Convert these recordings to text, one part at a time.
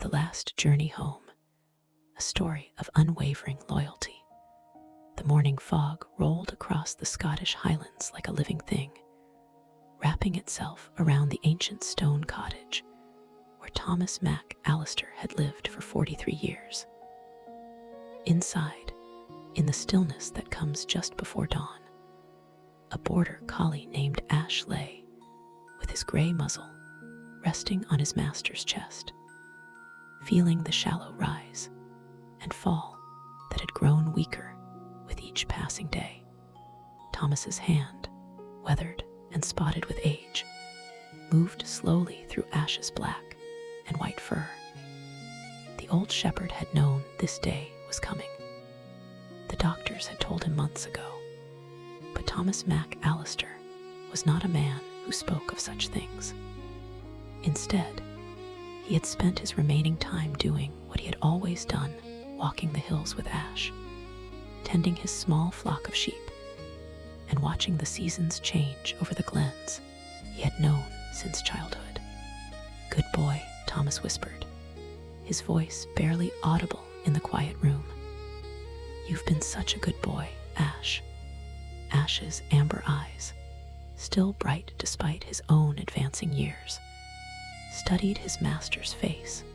The Last Journey Home, a story of unwavering loyalty. The morning fog rolled across the Scottish Highlands like a living thing, wrapping itself around the ancient stone cottage where Thomas Mac Allister had lived for 43 years. Inside, in the stillness that comes just before dawn, a border collie named Ash lay, with his grey muzzle resting on his master's chest, feeling the shallow rise and fall that had grown weaker with each passing day. Thomas's hand, weathered and spotted with age, moved slowly through Ash's black and white fur. The old shepherd had known this day was coming. The doctors had told him months ago, but Thomas Mac Allister was not a man who spoke of such things. Instead, he had spent his remaining time doing what he had always done, walking the hills with Ash, tending his small flock of sheep, and watching the seasons change over the glens he had known since childhood. "Good boy," Thomas whispered, his voice barely audible in the quiet room. "You've been such a good boy, Ash." Ash's amber eyes, still bright despite his own advancing years, studied his master's face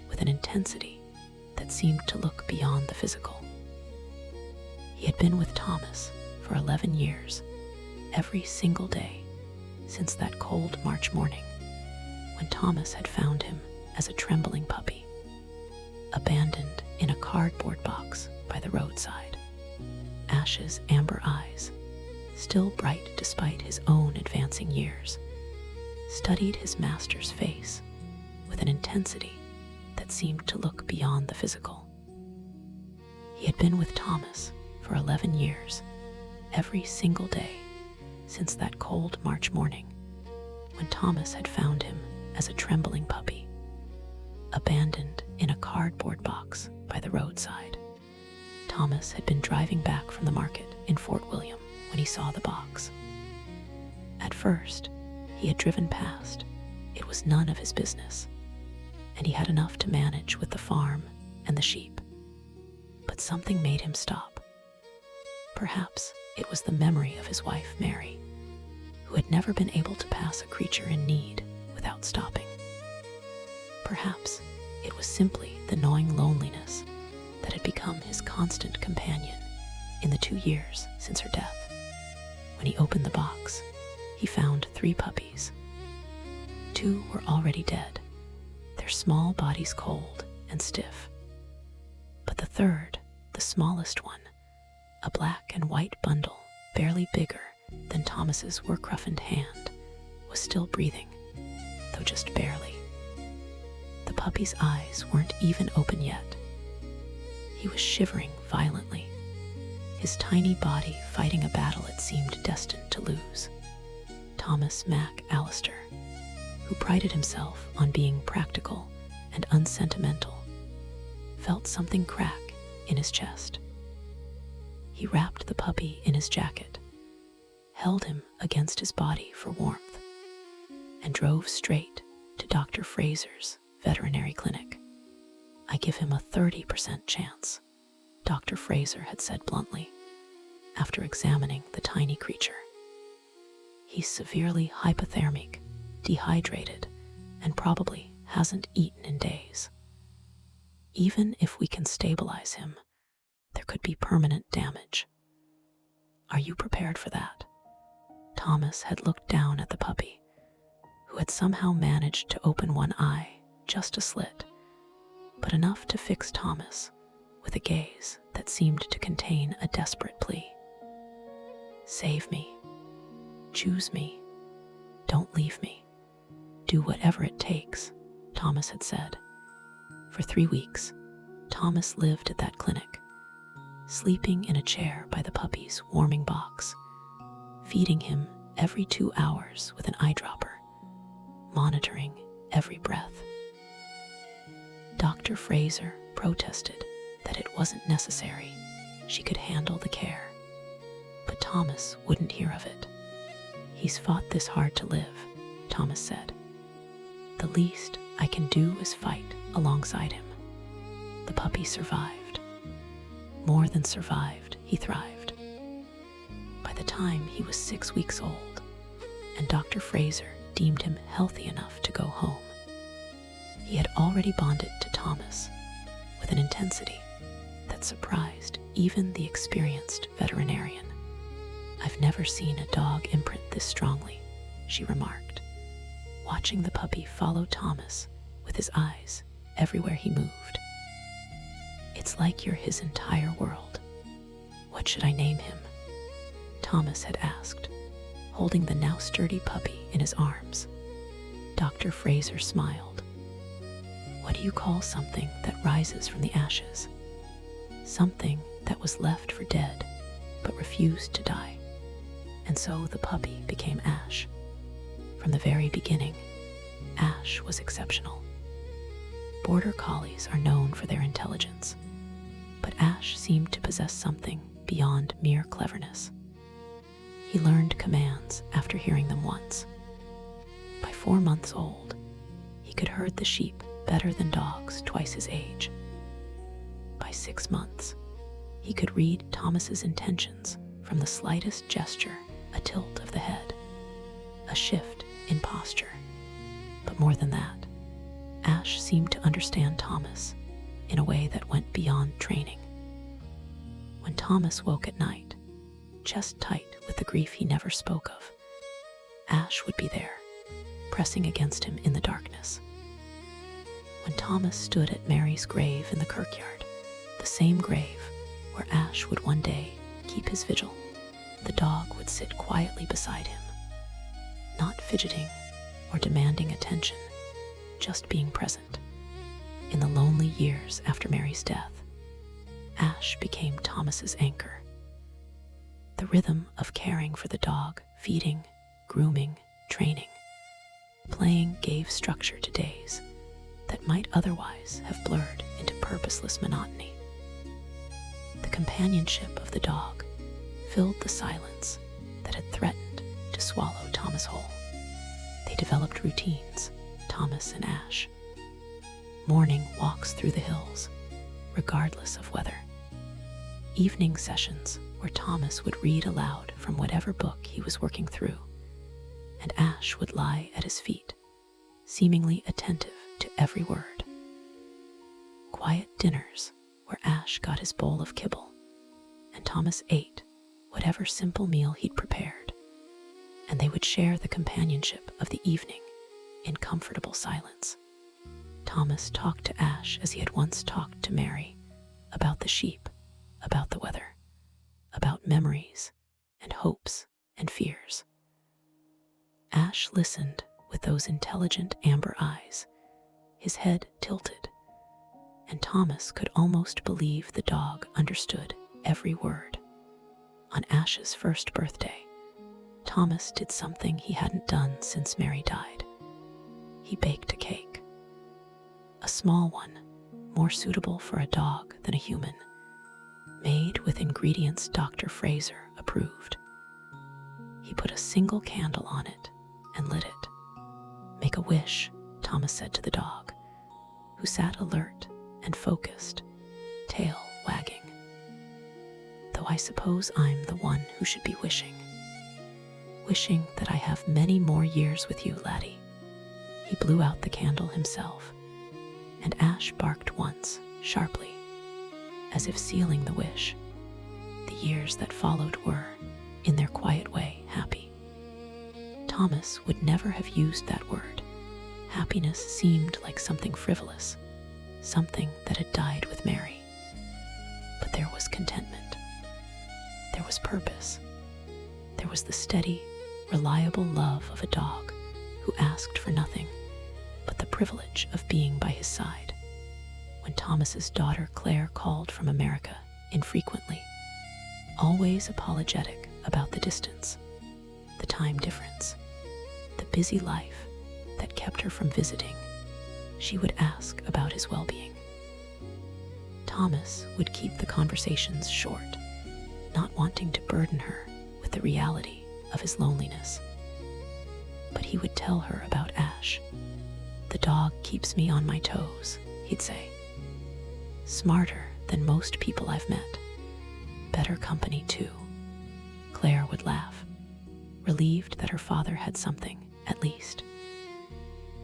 with an intensity that seemed to look beyond the physical. He had been with Thomas for 11 years, every single day since that cold March morning when Thomas had found him as a trembling puppy, abandoned in a cardboard box by the roadside. Ash's amber eyes, still bright despite his own advancing years, studied his master's face with an intensity that seemed to look beyond the physical. He had been with Thomas for 11 years, every single day since that cold March morning when Thomas had found him as a trembling puppy, abandoned in a cardboard box by the roadside. Thomas had been driving back from the market in Fort William when he saw the box. At first, he had driven past. It was none of his business, and he had enough to manage with the farm and the sheep. But something made him stop. Perhaps it was the memory of his wife, Mary, who had never been able to pass a creature in need without stopping. Perhaps it was simply the gnawing loneliness that had become his constant companion in the 2 years since her death. When he opened the box, he found 3 puppies. 2 were already dead, their small bodies cold and stiff. But the third, the smallest one, a black and white bundle barely bigger than Thomas's work-roughened hand, was still breathing, though just barely. The puppy's eyes weren't even open yet. He was shivering violently, his tiny body fighting a battle it seemed destined to lose. Thomas Mac Allister, who prided himself on being practical and unsentimental, felt something crack in his chest. He wrapped the puppy in his jacket, held him against his body for warmth, and drove straight to Dr. Fraser's veterinary clinic. "I give him a 30% chance," Dr. Fraser had said bluntly, after examining the tiny creature. "He's severely hypothermic, dehydrated, and probably hasn't eaten in days. Even if we can stabilize him, there could be permanent damage. Are you prepared for that?" Thomas had looked down at the puppy, who had somehow managed to open one eye, just a slit, but enough to fix Thomas with a gaze that seemed to contain a desperate plea. "Save me. Choose me. Don't leave me. Do whatever it takes," Thomas had said. For 3 weeks, Thomas lived at that clinic, sleeping in a chair by the puppy's warming box, feeding him every 2 hours with an eyedropper, monitoring every breath. Dr. Fraser protested that it wasn't necessary. She could handle the care. But Thomas wouldn't hear of it. "He's fought this hard to live," Thomas said. "The least I can do is fight alongside him. The puppy survived. More than survived, he thrived. By the time he was 6 weeks old, and Dr. Fraser deemed him healthy enough to go home, he had already bonded to Thomas with an intensity that surprised even the experienced veterinarian. "I've never seen a dog imprint this strongly," she remarked, watching the puppy follow Thomas with his eyes everywhere he moved. "It's like you're his entire world. What should I name him?" Thomas had asked, holding the now sturdy puppy in his arms. Dr. Fraser smiled. "What do you call something that rises from the ashes? Something that was left for dead but refused to die." And so the puppy became Ash. From the very beginning, Ash was exceptional. Border Collies are known for their intelligence, but Ash seemed to possess something beyond mere cleverness. He learned commands after hearing them once. By 4 months old, he could herd the sheep better than dogs twice his age. By 6 months, he could read Thomas's intentions from the slightest gesture, a tilt of the head, a shift in posture. But more than that, Ash seemed to understand Thomas in a way that went beyond training. When Thomas woke at night, chest tight with the grief he never spoke of, Ash would be there, pressing against him in the darkness. When Thomas stood at Mary's grave in the kirkyard, the same grave where Ash would one day keep his vigil, the dog would sit quietly beside him, not fidgeting or demanding attention, just being present. In the lonely years after Mary's death, Ash became Thomas's anchor. The rhythm of caring for the dog, feeding, grooming, training, playing gave structure to days that might otherwise have blurred into purposeless monotony. The companionship of the dog filled the silence that had threatened to swallow Thomas whole. They developed routines, Thomas and Ash. Morning walks through the hills, regardless of weather. Evening sessions where Thomas would read aloud from whatever book he was working through, and Ash would lie at his feet, seemingly attentive to every word. Quiet dinners where Ash got his bowl of kibble, and Thomas ate whatever simple meal he'd prepared, and they would share the companionship of the evening in comfortable silence. Thomas talked to Ash as he had once talked to Mary, about the sheep, about the weather, about memories and hopes and fears. Ash listened with those intelligent amber eyes, his head tilted, and Thomas could almost believe the dog understood every word. On Ash's first birthday, Thomas did something he hadn't done since Mary died. He baked a cake. A small one, more suitable for a dog than a human, made with ingredients Dr. Fraser approved. He put a single candle on it and lit it. "Make a wish," Thomas said to the dog, who sat alert and focused, tail wagging. "Though I suppose I'm the one who should be wishing. Wishing that I have many more years with you, laddie." He blew out the candle himself, and Ash barked once, sharply, as if sealing the wish. The years that followed were, in their quiet way, happy. Thomas would never have used that word. Happiness seemed like something frivolous, something that had died with Mary. But there was contentment. There was purpose. There was the steady, reliable love of a dog who asked for nothing but the privilege of being by his side. When Thomas's daughter Claire called from America infrequently, always apologetic about the distance, the time difference, the busy life that kept her from visiting, she would ask about his well-being. Thomas would keep the conversations short, not wanting to burden her with the reality of his loneliness. But he would tell her about Ash. "The dog keeps me on my toes," he'd say. Smarter than most people I've met. Better company, too. Claire would laugh, relieved that her father had something, at least.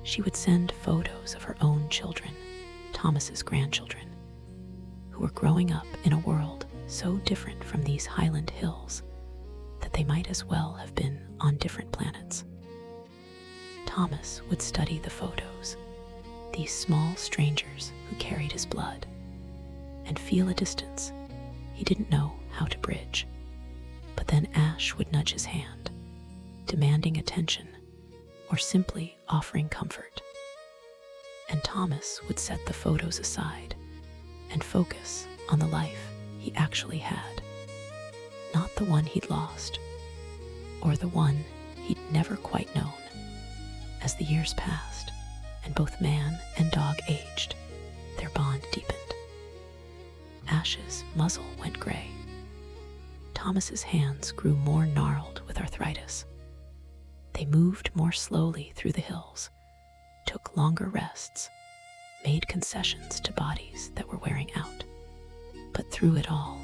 She would send photos of her own children, Thomas's grandchildren, who were growing up in a world so different from these highland hills that they might as well have been on different planets. Thomas would study the photos, these small strangers who carried his blood, and feel a distance he didn't know how to bridge. But then Ash would nudge his hand, demanding attention or simply offering comfort. And Thomas would set the photos aside and focus on the life he actually had, not the one he'd lost or the one he'd never quite known. As the years passed and both man and dog aged, their bond deepened. Ash's muzzle went gray. Thomas's hands grew more gnarled with arthritis. They moved more slowly through the hills, took longer rests, made concessions to bodies that were wearing out. But through it all,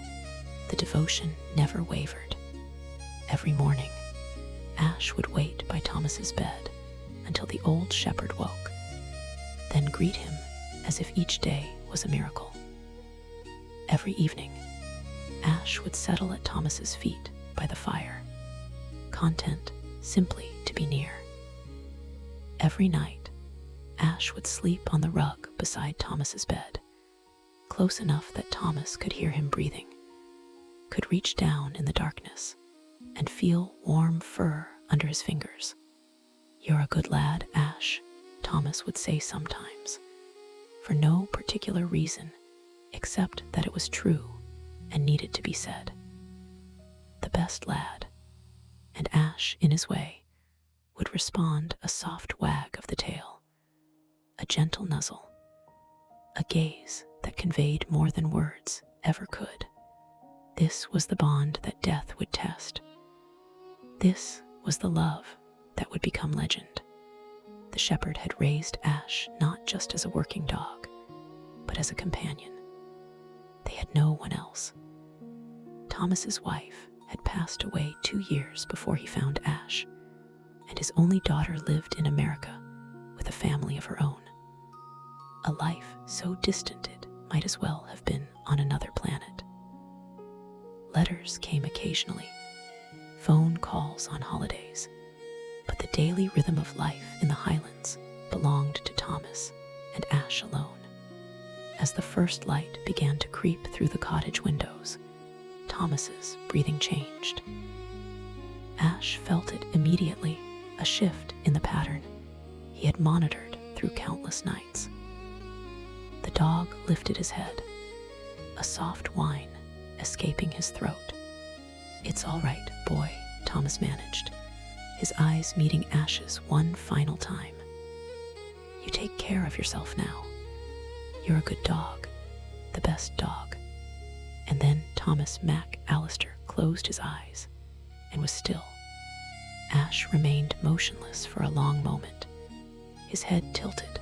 the devotion never wavered. Every morning, Ash would wait by Thomas's bed until the old shepherd woke, then greet him as if each day was a miracle. Every evening, Ash would settle at Thomas's feet by the fire, content simply to be near. Every night, Ash would sleep on the rug beside Thomas's bed, close enough that Thomas could hear him breathing, could reach down in the darkness and feel warm fur under his fingers. "You're a good lad, Ash," Thomas would say sometimes, for no particular reason except that it was true and needed to be said. The best lad. And Ash, in his way, would respond a soft wag of the tail, a gentle nuzzle, a gaze that conveyed more than words ever could. This was the bond that death would test. This was the love that would become legend. The shepherd had raised Ash not just as a working dog, but as a companion. They had no one else. Thomas's wife had passed away 2 years before he found Ash, and his only daughter lived in America with a family of her own. A life so distant it might as well have been on another planet. Letters came occasionally, phone calls on holidays, but the daily rhythm of life in the Highlands belonged to Thomas and Ash alone. As the first light began to creep through the cottage windows, Thomas's breathing changed. Ash felt it immediately, a shift in the pattern he had monitored through countless nights. The dog lifted his head, a soft whine escaping his throat. "It's all right, boy," Thomas managed, his eyes meeting Ash's one final time. "You take care of yourself now. You're a good dog, the best dog." And then Thomas McAllister closed his eyes and was still. Ash remained motionless for a long moment, his head tilted,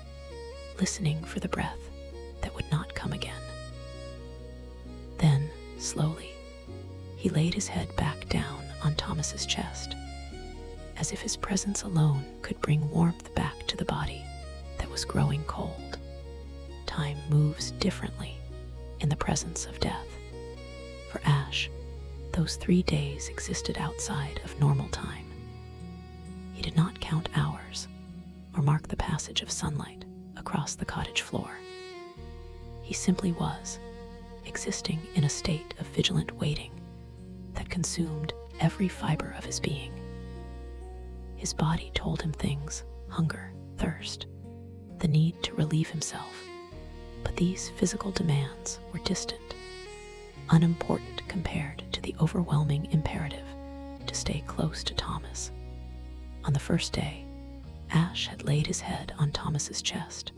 listening for the breath that would not come again. Then, slowly, he laid his head back down on Thomas's chest, as if his presence alone could bring warmth back to the body that was growing cold. Time moves differently in the presence of death. For Ash, those 3 days existed outside of normal time. He did not count hours or mark the passage of sunlight across the cottage floor. He simply was, existing in a state of vigilant waiting that consumed every fiber of his being. His body told him things: hunger, thirst, the need to relieve himself. But these physical demands were distant, unimportant compared to the overwhelming imperative to stay close to Thomas. On the first day, Ash had laid his head on Thomas's chest,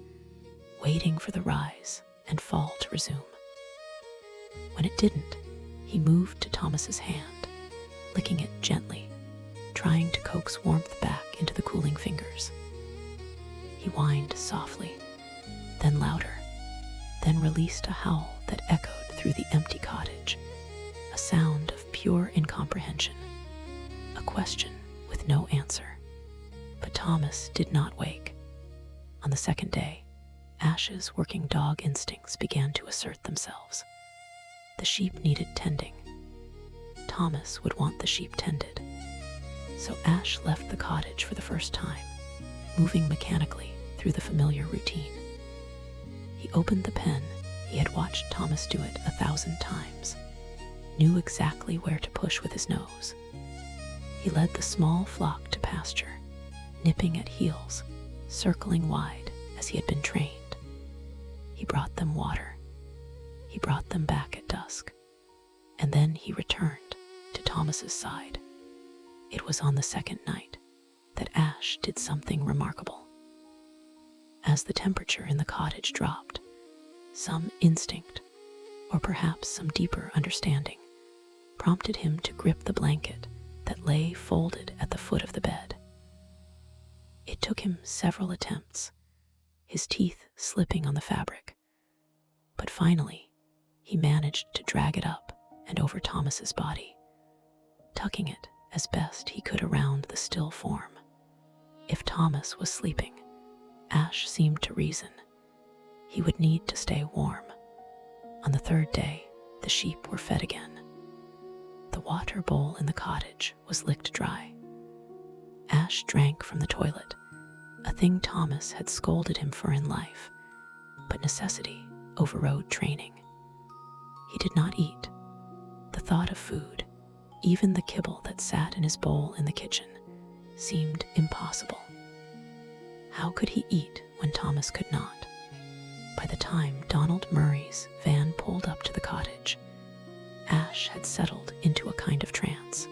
waiting for the rise and fall to resume. When it didn't, he moved to Thomas's hand, licking it gently, trying to coax warmth back into the cooling fingers. He whined softly, then louder, then released a howl that echoed through the empty cottage, a sound of pure incomprehension, a question with no answer. But Thomas did not wake. On the second day, Ash's working dog instincts began to assert themselves. The sheep needed tending. Thomas would want the sheep tended. So Ash left the cottage for the first time, moving mechanically through the familiar routine. He opened the pen. He had watched Thomas do it 1,000 times, knew exactly where to push with his nose. He led the small flock to pasture, nipping at heels, circling wide as he had been trained. He brought them water. He brought them back at dusk. And then he returned to Thomas's side. It was on the second night that Ash did something remarkable. As the temperature in the cottage dropped, some instinct, or perhaps some deeper understanding, prompted him to grip the blanket that lay folded at the foot of the bed. It took him several attempts, his teeth slipping on the fabric, but finally he managed to drag it up and over Thomas's body, tucking it as best he could around the still form. If Thomas was sleeping, Ash seemed to reason, he would need to stay warm. On the third day, the sheep were fed again. The water bowl in the cottage was licked dry. Ash drank from the toilet, a thing Thomas had scolded him for in life, but necessity overrode training. He did not eat. The thought of food, even the kibble that sat in his bowl in the kitchen, seemed impossible. How could he eat when Thomas could not? By the time Donald Murray's van pulled up to the cottage, Ash had settled into a kind of trance.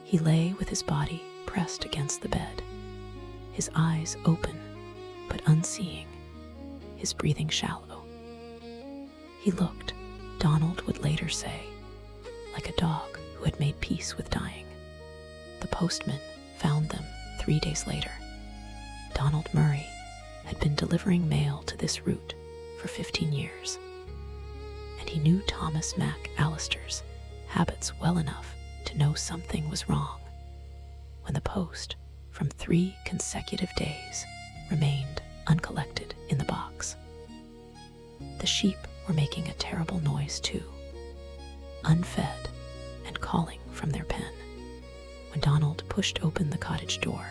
He lay with his body pressed against the bed, his eyes open but unseeing, his breathing shallow. He looked, Donald would later say, like a dog who had made peace with dying. The postman found them 3 days later. Donald Murray had been delivering mail to this route for 15 years, and he knew Thomas Mac Allister's habits well enough to know something was wrong when the post from 3 consecutive days remained uncollected in the box. The sheep were making a terrible noise too, unfed and calling from their pen. When Donald pushed open the cottage door,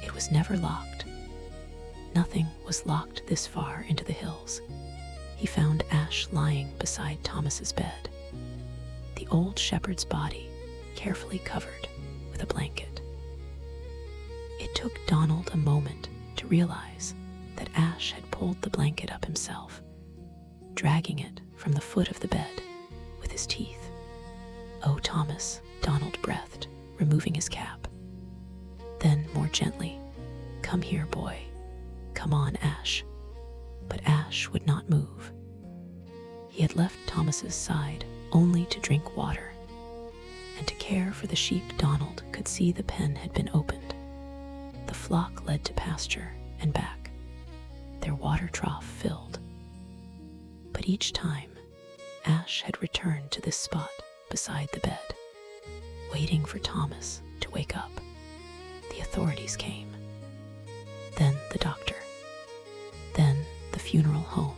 it was never locked. Nothing was locked this far into the hills. He found Ash lying beside Thomas's bed, the old shepherd's body carefully covered with a blanket. It took Donald a moment to realize that Ash had pulled the blanket up himself, dragging it from the foot of the bed with his teeth. "Oh, Thomas," Donald breathed, removing his cap. Then, more gently, "Come here, boy. Come on, Ash." But Ash would not move. He had left Thomas's side only to drink water and to care for the sheep. Donald could see the pen had been opened. The flock led to pasture and back, their water trough filled. But each time, Ash had returned to this spot beside the bed, waiting for Thomas to wake up. The authorities came. Then the doctor. Then the funeral home.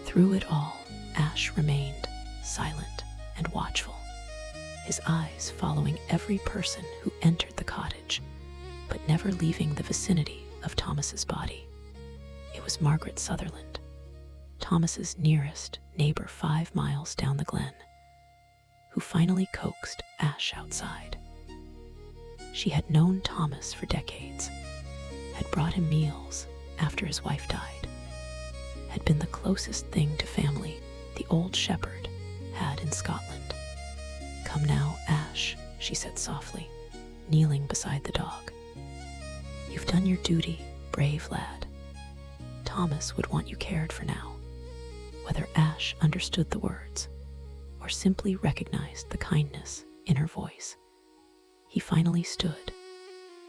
Through it all, Ash remained silent and watchful, his eyes following every person who entered the cottage, but never leaving the vicinity of Thomas's body. It was Margaret Sutherland, Thomas's nearest neighbor 5 miles down the glen, who finally coaxed Ash outside. She had known Thomas for decades, had brought him meals after his wife died, had been the closest thing to family the old shepherd had in Scotland. "Come now, Ash," she said softly, kneeling beside the dog. "You've done your duty, brave lad. Thomas would want you cared for now." Whether Ash understood the words or simply recognized the kindness in her voice, he finally stood,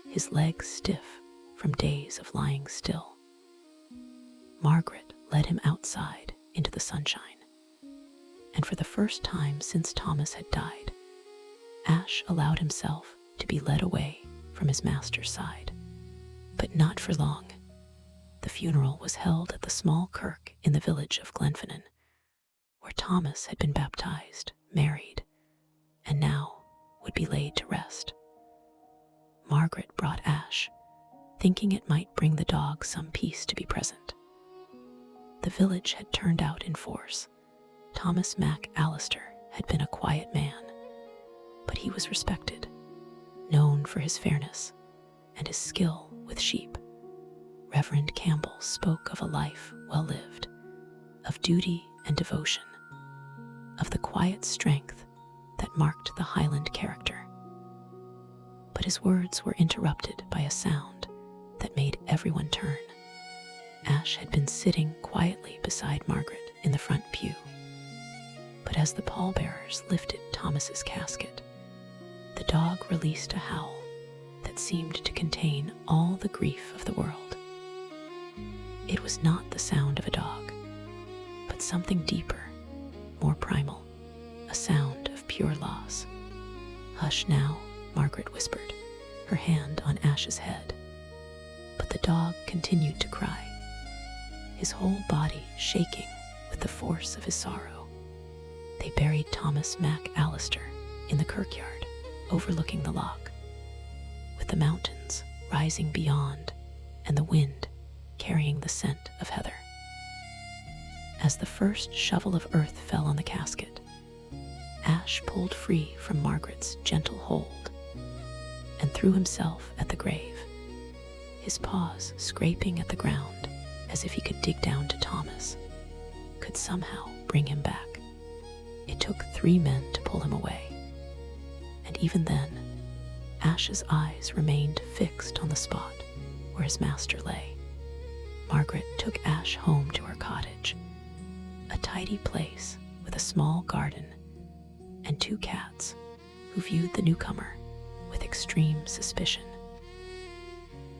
his legs stiff from days of lying still. Margaret led him outside into the sunshine. And for the first time since Thomas had died, Ash allowed himself to be led away from his master's side. But not for long. The funeral was held at the small kirk in the village of Glenfinnan, where Thomas had been baptized, married, and now would be laid to rest. Margaret brought Ash, thinking it might bring the dog some peace to be present. The village had turned out in force. Thomas Mac Allister had been a quiet man, but he was respected, known for his fairness and his skill with sheep. Reverend Campbell spoke of a life well lived, of duty and devotion, of the quiet strength that marked the Highland character. But his words were interrupted by a sound that made everyone turn. Ash had been sitting quietly beside Margaret in the front pew. But as the pallbearers lifted Thomas's casket, the dog released a howl that seemed to contain all the grief of the world. It was not the sound of a dog, but something deeper, more primal, a sound of pure loss. "Hush now," Margaret whispered, her hand on Ash's head. But the dog continued to cry, his whole body shaking with the force of his sorrow. They buried Thomas Mac Allister in the kirkyard overlooking the loch, with the mountains rising beyond and the wind carrying the scent of heather. As the first shovel of earth fell on the casket, Ash pulled free from Margaret's gentle hold and threw himself at the grave, his paws scraping at the ground as if he could dig down to Thomas, could somehow bring him back. It took 3 men to pull him away, and even then, Ash's eyes remained fixed on the spot where his master lay. Margaret took Ash home to her cottage, a tidy place with a small garden and 2 cats who viewed the newcomer with extreme suspicion.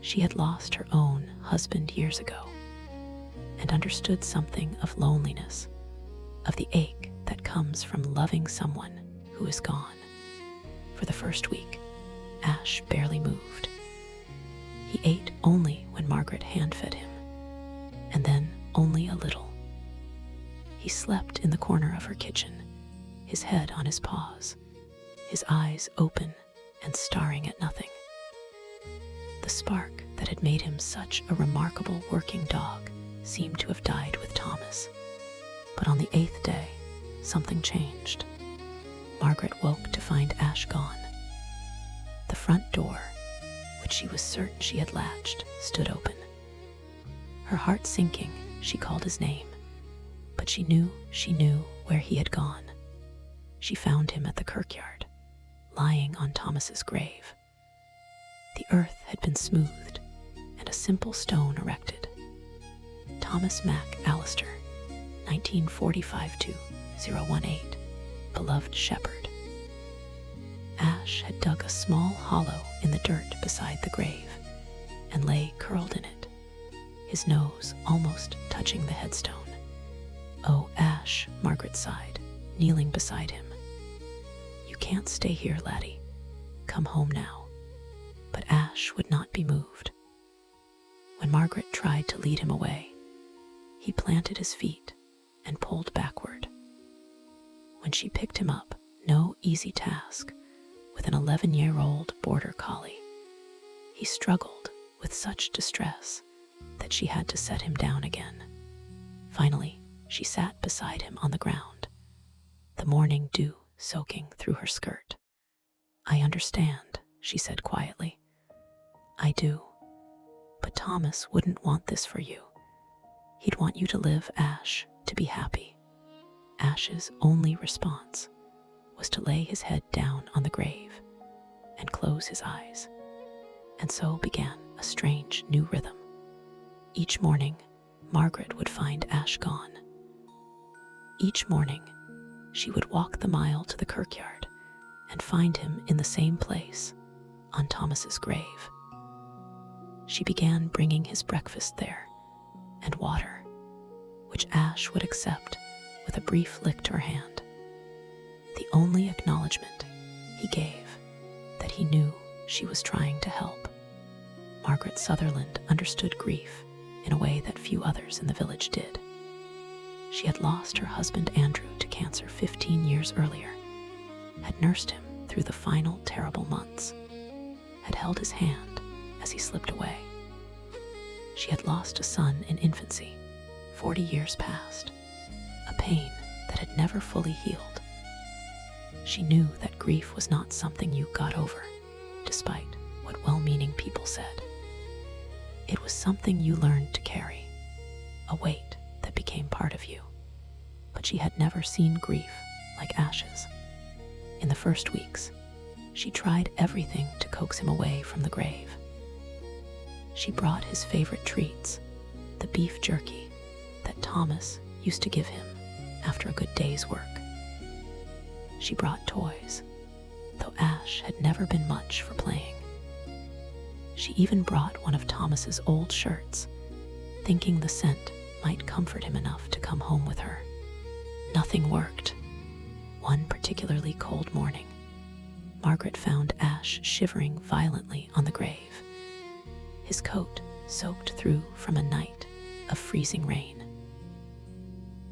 She had lost her own husband years ago and understood something of loneliness, of the ache that comes from loving someone who is gone. For the first week, Ash barely moved. He ate only when Margaret hand-fed him, and then only a little. He slept in the corner of her kitchen, his head on his paws, his eyes open and staring at nothing. The spark that had made him such a remarkable working dog seemed to have died with Thomas. But on the 8th day, something changed. Margaret woke to find Ash gone. The front door, which she was certain she had latched, stood open. Her heart sinking, she called his name, but she knew where he had gone. She found him at the kirkyard, lying on Thomas's grave. The earth had been smoothed and a simple stone erected. Thomas Mac Allister, 1945-018, beloved shepherd. Ash had dug a small hollow in the dirt beside the grave and lay curled in it, his nose almost touching the headstone. "Oh, Ash," Margaret sighed, kneeling beside him. "You can't stay here, laddie. Come home now." But Ash would not be moved. When Margaret tried to lead him away, he planted his feet and pulled backward. When she picked him up, no easy task, with an 11-year-old border collie, he struggled with such distress that she had to set him down again. Finally, she sat beside him on the ground, the morning dew soaking through her skirt. "I understand," she said quietly. "I do. But Thomas wouldn't want this for you. He'd want you to live, Ash, to be happy." Ash's only response was to lay his head down on the grave and close his eyes. And so began a strange new rhythm. Each morning, Margaret would find Ash gone. Each morning, she would walk the mile to the kirkyard and find him in the same place, on Thomas's grave. She began bringing his breakfast there, and water, which Ash would accept with a brief lick to her hand. The only acknowledgement he gave that he knew she was trying to help. Margaret Sutherland understood grief in a way that few others in the village did. She had lost her husband Andrew to cancer 15 years earlier, had nursed him through the final terrible months, had held his hand as he slipped away. She had lost a son in infancy, 40 years past, a pain that had never fully healed. She knew that grief was not something you got over, despite what well-meaning people said. It was something you learned to carry, a weight that became part of you. But she had never seen grief like Ash's. In the first weeks, she tried everything to coax him away from the grave. She brought his favorite treats, the beef jerky that Thomas used to give him after a good day's work. She brought toys, though Ash had never been much for playing. She even brought one of Thomas's old shirts, thinking the scent might comfort him enough to come home with her. Nothing worked. One particularly cold morning, Margaret found Ash shivering violently on the grave, his coat soaked through from a night of freezing rain.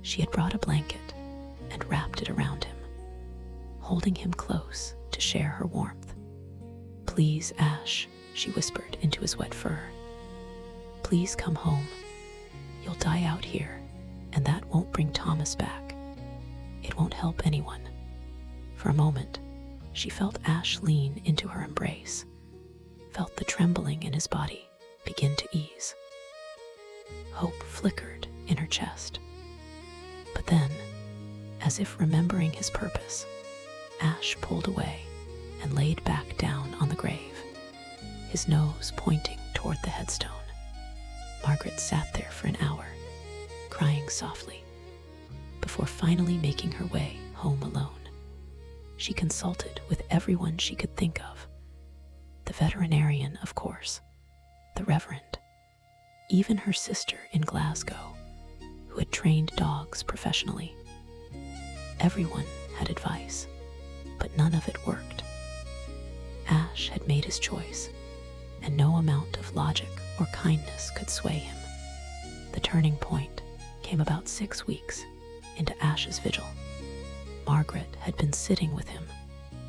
She had brought a blanket and wrapped it around him, holding him close to share her warmth. "Please, Ash," she whispered into his wet fur. "Please come home. You'll die out here, and that won't bring Thomas back. It won't help anyone." For a moment, she felt Ash lean into her embrace, felt the trembling in his body begin to ease. Hope flickered in her chest. But then, as if remembering his purpose, Ash pulled away and laid back down on the grave, his nose pointing toward the headstone. Margaret sat there for an hour, crying softly, before finally making her way home alone. She consulted with everyone she could think of. The veterinarian, of course, the Reverend, even her sister in Glasgow, who had trained dogs professionally. Everyone had advice, but none of it worked. Ash had made his choice, and no amount of logic or kindness could sway him. The turning point came about 6 weeks into Ash's vigil. Margaret had been sitting with him,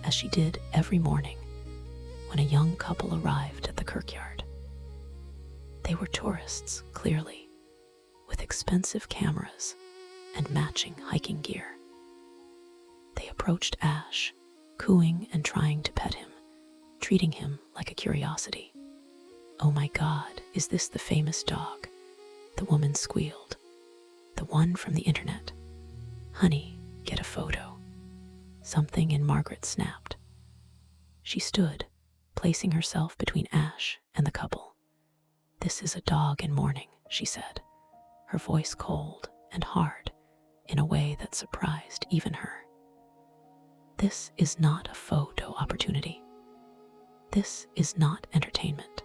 as she did every morning, when a young couple arrived at the kirkyard. They were tourists, clearly, with expensive cameras and matching hiking gear. They approached Ash, cooing and trying to pet him, treating him like a curiosity. "Oh my God, is this the famous dog?" the woman squealed. "The one from the internet. Honey, get a photo." Something in Margaret snapped. She stood, placing herself between Ash and the couple. "This is a dog in mourning," she said, her voice cold and hard in a way that surprised even her. "This is not a photo opportunity. This is not entertainment.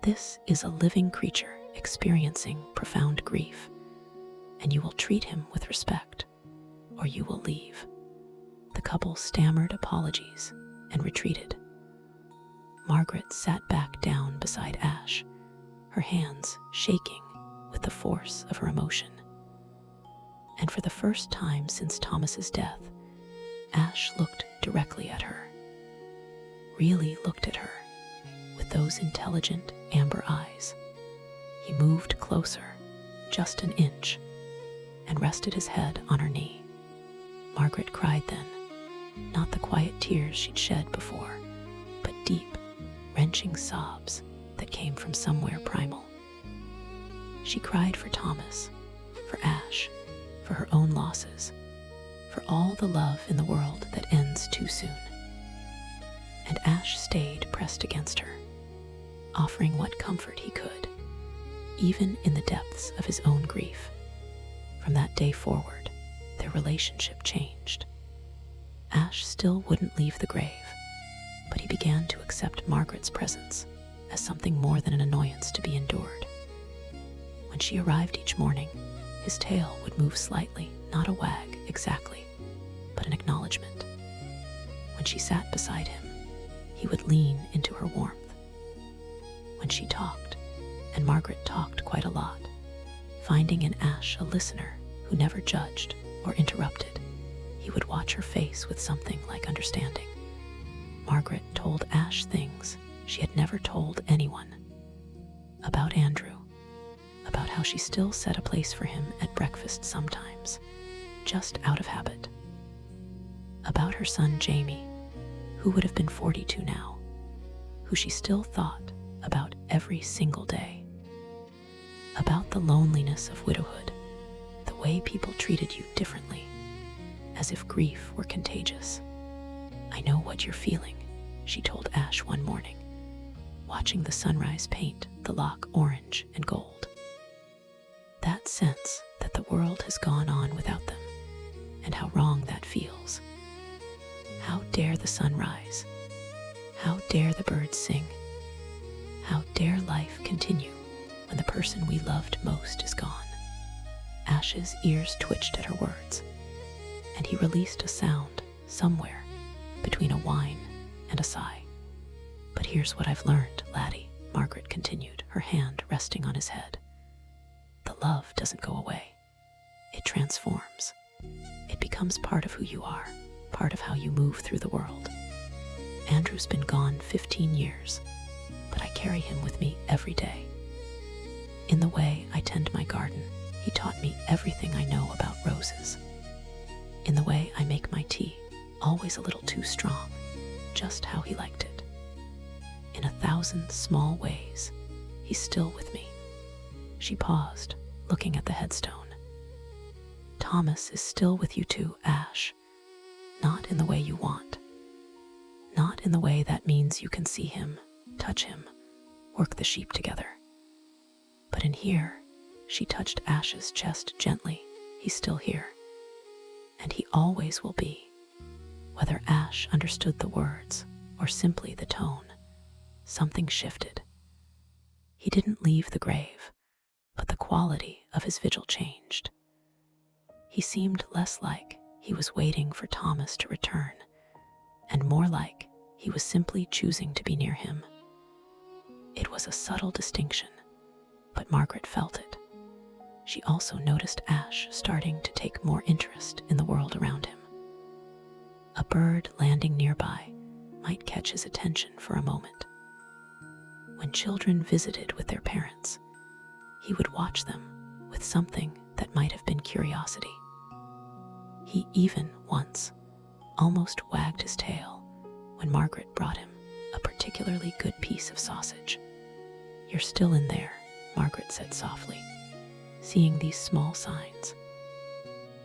This is a living creature experiencing profound grief, and you will treat him with respect, or you will leave." The couple stammered apologies and retreated. Margaret sat back down beside Ash, her hands shaking with the force of her emotion. And for the first time since Thomas's death, Ash looked directly at her, really looked at her, with those intelligent amber eyes. He moved closer, just an inch, and rested his head on her knee. Margaret cried then, not the quiet tears she'd shed before, but deep, wrenching sobs that came from somewhere primal. She cried for Thomas, for Ash, for her own losses, for all the love in the world that ends too soon. And Ash stayed pressed against her, offering what comfort he could, even in the depths of his own grief. From that day forward, their relationship changed. Ash still wouldn't leave the grave, but he began to accept Margaret's presence as something more than an annoyance to be endured. When she arrived each morning, His tail would move slightly, not a wag exactly, but an acknowledgement. When she sat beside him, he would lean into her warmth. When she talked, and Margaret talked quite a lot, finding in Ash a listener who never judged or interrupted, he would watch her face with something like understanding. Margaret told Ash things she had never told anyone. About Andrew, about how she still set a place for him at breakfast sometimes, just out of habit. About her son Jamie, who would have been 42 now, who she still thought about every single day. About the loneliness of widowhood, the way people treated you differently, as if grief were contagious. "I know what you're feeling," she told Ash one morning, watching the sunrise paint the loch orange and gold. That sense that the world has gone on without them, and how wrong that feels. How dare the sun rise? How dare the birds sing? How dare life continue when the person we loved most is gone? Ash's ears twitched at her words, and he released a sound somewhere between a whine and a sigh. "But here's what I've learned, laddie," Margaret continued, her hand resting on his head. "The love doesn't go away. It transforms. It becomes part of who you are, part of how you move through the world. Andrew's been gone 15 years, but I carry him with me every day. In the way I tend my garden, he taught me everything I know about roses. In the way I make my tea, always a little too strong, just how he liked it. In 1,000 small ways, he's still with me." She paused, looking at the headstone. "Thomas is still with you too, Ash. Not in the way you want. Not in the way that means you can see him, touch him, work the sheep together. But in here," she touched Ash's chest gently, "he's still here. And he always will be." Whether Ash understood the words or simply the tone, something shifted. He didn't leave the grave, but the quality of his vigil changed. He seemed less like he was waiting for Thomas to return, and more like he was simply choosing to be near him. It was a subtle distinction, but Margaret felt it. She also noticed Ash starting to take more interest in the world around him. A bird landing nearby might catch his attention for a moment. When children visited with their parents, he would watch them with something that might have been curiosity. He even once almost wagged his tail when Margaret brought him a particularly good piece of sausage. "You're still in there," Margaret said softly, seeing these small signs.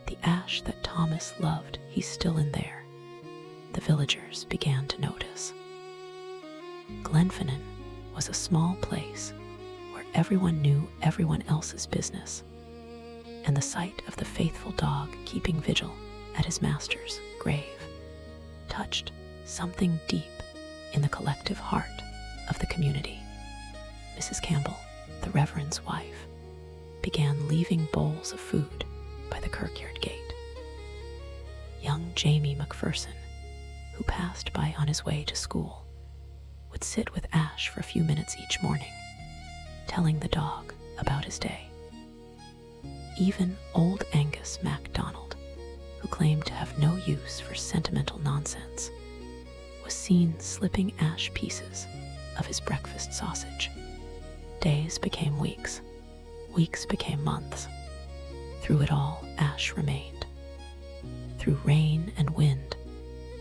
"The Ash that Thomas loved, he's still in there." The villagers began to notice. Glenfinnan was a small place where everyone knew everyone else's business, and the sight of the faithful dog keeping vigil at his master's grave touched something deep in the collective heart of the community. Mrs. Campbell, the Reverend's wife, began leaving bowls of food by the kirkyard gate. Young Jamie Macpherson, who passed by on his way to school, would sit with Ash for a few minutes each morning, telling the dog about his day. Even old Angus MacDonald, who claimed to have no use for sentimental nonsense, was seen slipping Ash pieces of his breakfast sausage. Days became weeks. Weeks became months. Through it all, Ash remained. Through rain and wind,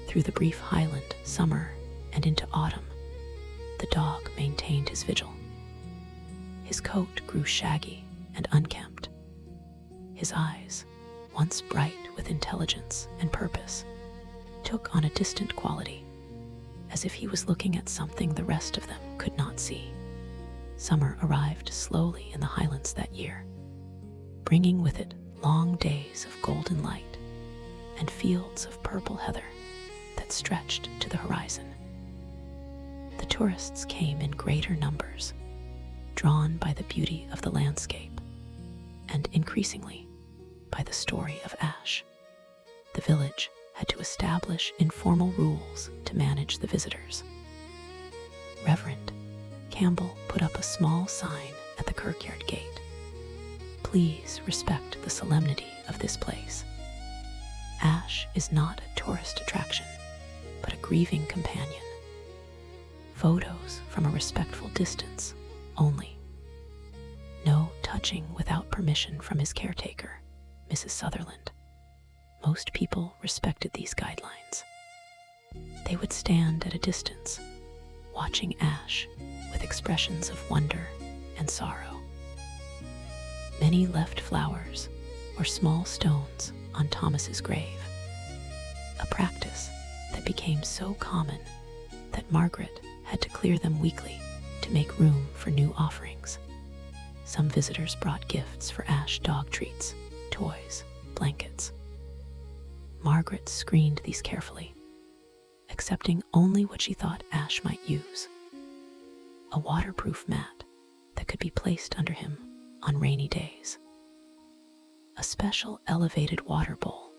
through the brief Highland summer and into autumn, the dog maintained his vigil. His coat grew shaggy and unkempt. His eyes, once bright with intelligence and purpose, took on a distant quality, as if he was looking at something the rest of them could not see. Summer arrived slowly in the Highlands that year, bringing with it long days of golden light and fields of purple heather that stretched to the horizon. The tourists came in greater numbers, drawn by the beauty of the landscape, and increasingly by the story of Ash. The village had to establish informal rules to manage the visitors. Reverend Campbell put up a small sign at the kirkyard gate. Please respect the solemnity of this place. Ash is not a tourist attraction, but a grieving companion. Photos from a respectful distance only. No touching without permission from his caretaker, Mrs. Sutherland. Most people respected these guidelines. They would stand at a distance, watching Ash with expressions of wonder and sorrow. Many left flowers or small stones on Thomas's grave, a practice that became so common that Margaret had to clear them weekly to make room for new offerings. Some visitors brought gifts for Ash: dog treats, toys, blankets. Margaret screened these carefully, accepting only what she thought Ash might use. A waterproof mat that could be placed under him on rainy days. A special elevated water bowl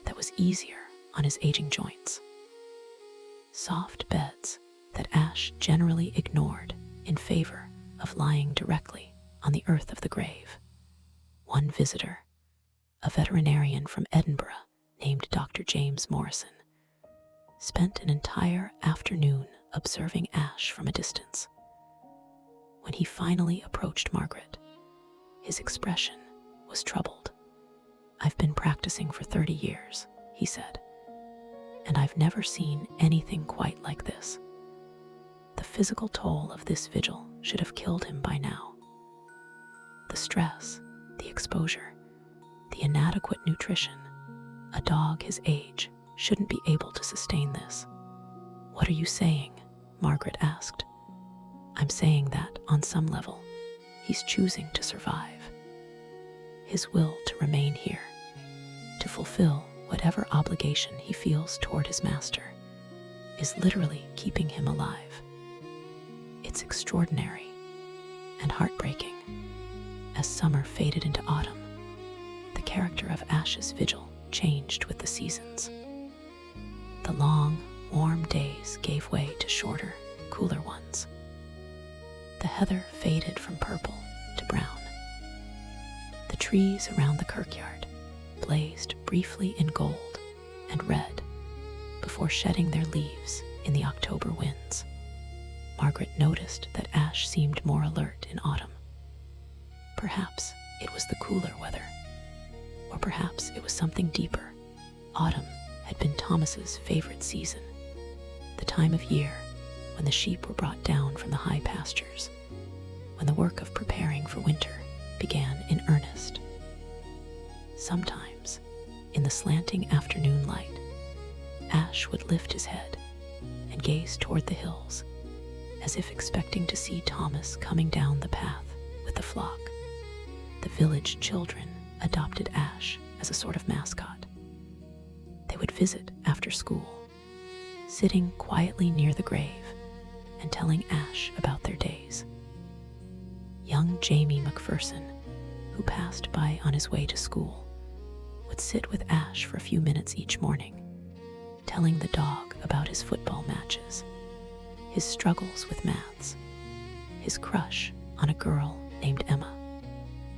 that was easier on his aging joints. Soft beds that Ash generally ignored in favor of lying directly on the earth of the grave. One visitor, a veterinarian from Edinburgh named Dr. James Morrison, spent an entire afternoon observing Ash from a distance. When he finally approached Margaret, his expression was troubled. "I've been practicing for 30 years, he said, and I've never seen anything quite like this. The physical toll of this vigil should have killed him by now. The stress, the exposure, the inadequate nutrition. A dog his age shouldn't be able to sustain this." "What are you saying?" Margaret asked. "I'm saying that, on some level, he's choosing to survive. His will to remain here, to fulfill whatever obligation he feels toward his master, is literally keeping him alive. It's extraordinary and heartbreaking." As summer faded into autumn, the character of Ash's vigil changed with the seasons. The long, warm days gave way to shorter, cooler ones. The heather faded from purple to brown. The trees around the kirkyard blazed briefly in gold and red before shedding their leaves in the October winds. Margaret noticed that Ash seemed more alert in autumn. Perhaps it was the cooler weather, or perhaps it was something deeper. Autumn had been Thomas's favorite season, the time of year when the sheep were brought down from the high pastures, when the work of preparing for winter began in earnest. Sometimes, in the slanting afternoon light, Ash would lift his head and gaze toward the hills, as if expecting to see Thomas coming down the path with the flock. The village children adopted Ash as a sort of mascot. They would visit after school, sitting quietly near the grave and telling Ash about their days. Young Jamie McPherson, who passed by on his way to school, would sit with Ash for a few minutes each morning, telling the dog about his football matches, his struggles with maths, his crush on a girl named Emma.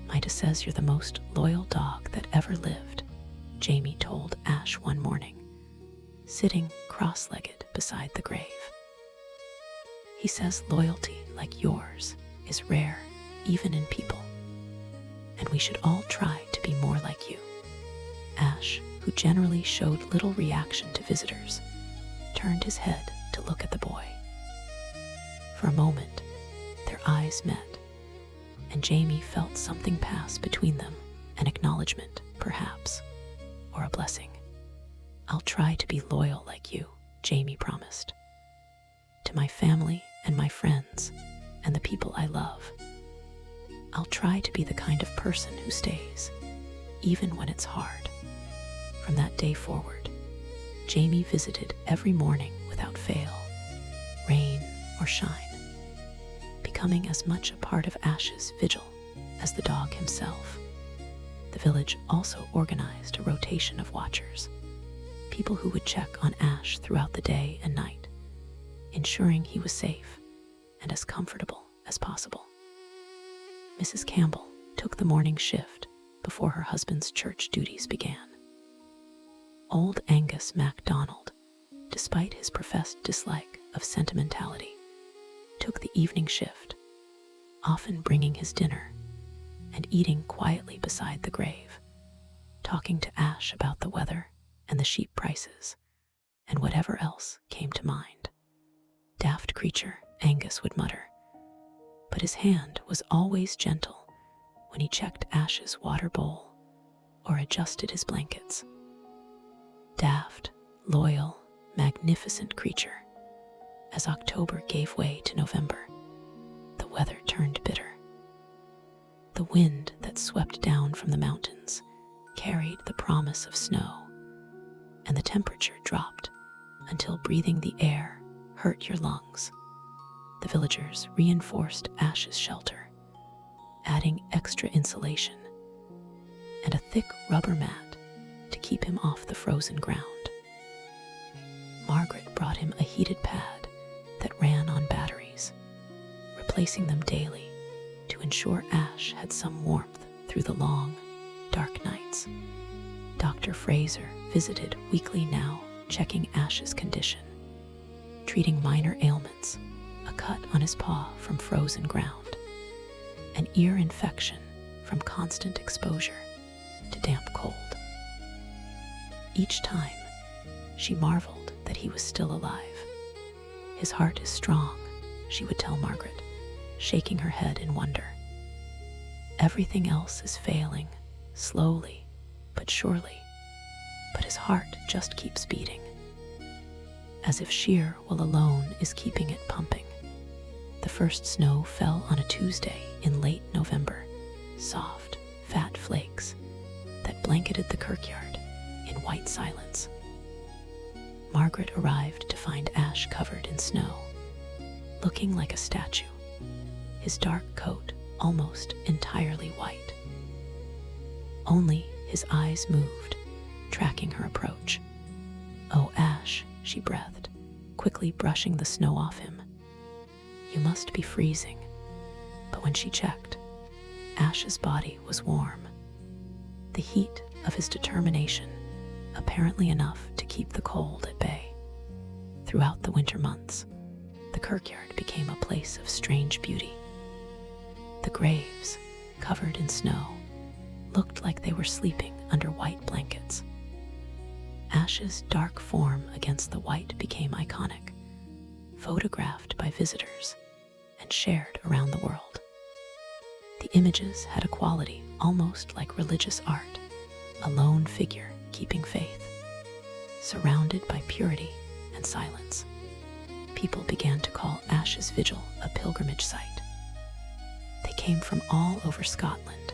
"Mida says you're the most loyal dog that ever lived," Jamie told Ash one morning, sitting cross-legged beside the grave. "He says loyalty like yours is rare even in people, and we should all try to be more like you." Ash, who generally showed little reaction to visitors, turned his head to look at the boy. For a moment, their eyes met, and Jamie felt something pass between them, an acknowledgement, perhaps, or a blessing. "I'll try to be loyal like you," Jamie promised. "To my family and my friends and the people I love. I'll try to be the kind of person who stays, even when it's hard." From that day forward, Jamie visited every morning without fail, rain or shine, becoming as much a part of Ash's vigil as the dog himself. The village also organized a rotation of watchers, people who would check on Ash throughout the day and night, ensuring he was safe and as comfortable as possible. Mrs. Campbell took the morning shift before her husband's church duties began. Old Angus MacDonald, despite his professed dislike of sentimentality, took the evening shift, often bringing his dinner and eating quietly beside the grave, talking to Ash about the weather and the sheep prices and whatever else came to mind. Daft creature, Angus would mutter, but his hand was always gentle when he checked Ash's water bowl or adjusted his blankets. Daft, loyal, magnificent creature. As October gave way to November, the weather turned bitter. The wind that swept down from the mountains carried the promise of snow, and the temperature dropped until breathing the air hurt your lungs. The villagers reinforced Ash's shelter, adding extra insulation and a thick rubber mat to keep him off the frozen ground. Margaret brought him a heated pad that ran on batteries, replacing them daily to ensure Ash had some warmth through the long, dark nights. Dr. Fraser visited weekly now, checking Ash's condition, treating minor ailments, a cut on his paw from frozen ground, an ear infection from constant exposure to damp cold. Each time, she marveled that he was still alive. His heart is strong, she would tell Margaret, shaking her head in wonder. Everything else is failing, slowly but surely, but his heart just keeps beating, as if sheer will alone is keeping it pumping. The first snow fell on a Tuesday in late November, soft, fat flakes that blanketed the kirkyard in white silence. Margaret arrived to find Ash covered in snow, looking like a statue, his dark coat almost entirely white. Only his eyes moved, tracking her approach. "Oh, Ash," she breathed, quickly brushing the snow off him. "You must be freezing." But when she checked, Ash's body was warm. The heat of his determination, apparently enough to keep the cold at bay. Throughout the winter months, the kirkyard became a place of strange beauty. The graves, covered in snow, looked like they were sleeping under white blankets. Ash's dark form against the white became iconic, photographed by visitors and shared around the world. The images had a quality almost like religious art, a lone figure keeping faith, surrounded by purity and silence. People began to call Ash's Vigil a pilgrimage site. They came from all over Scotland,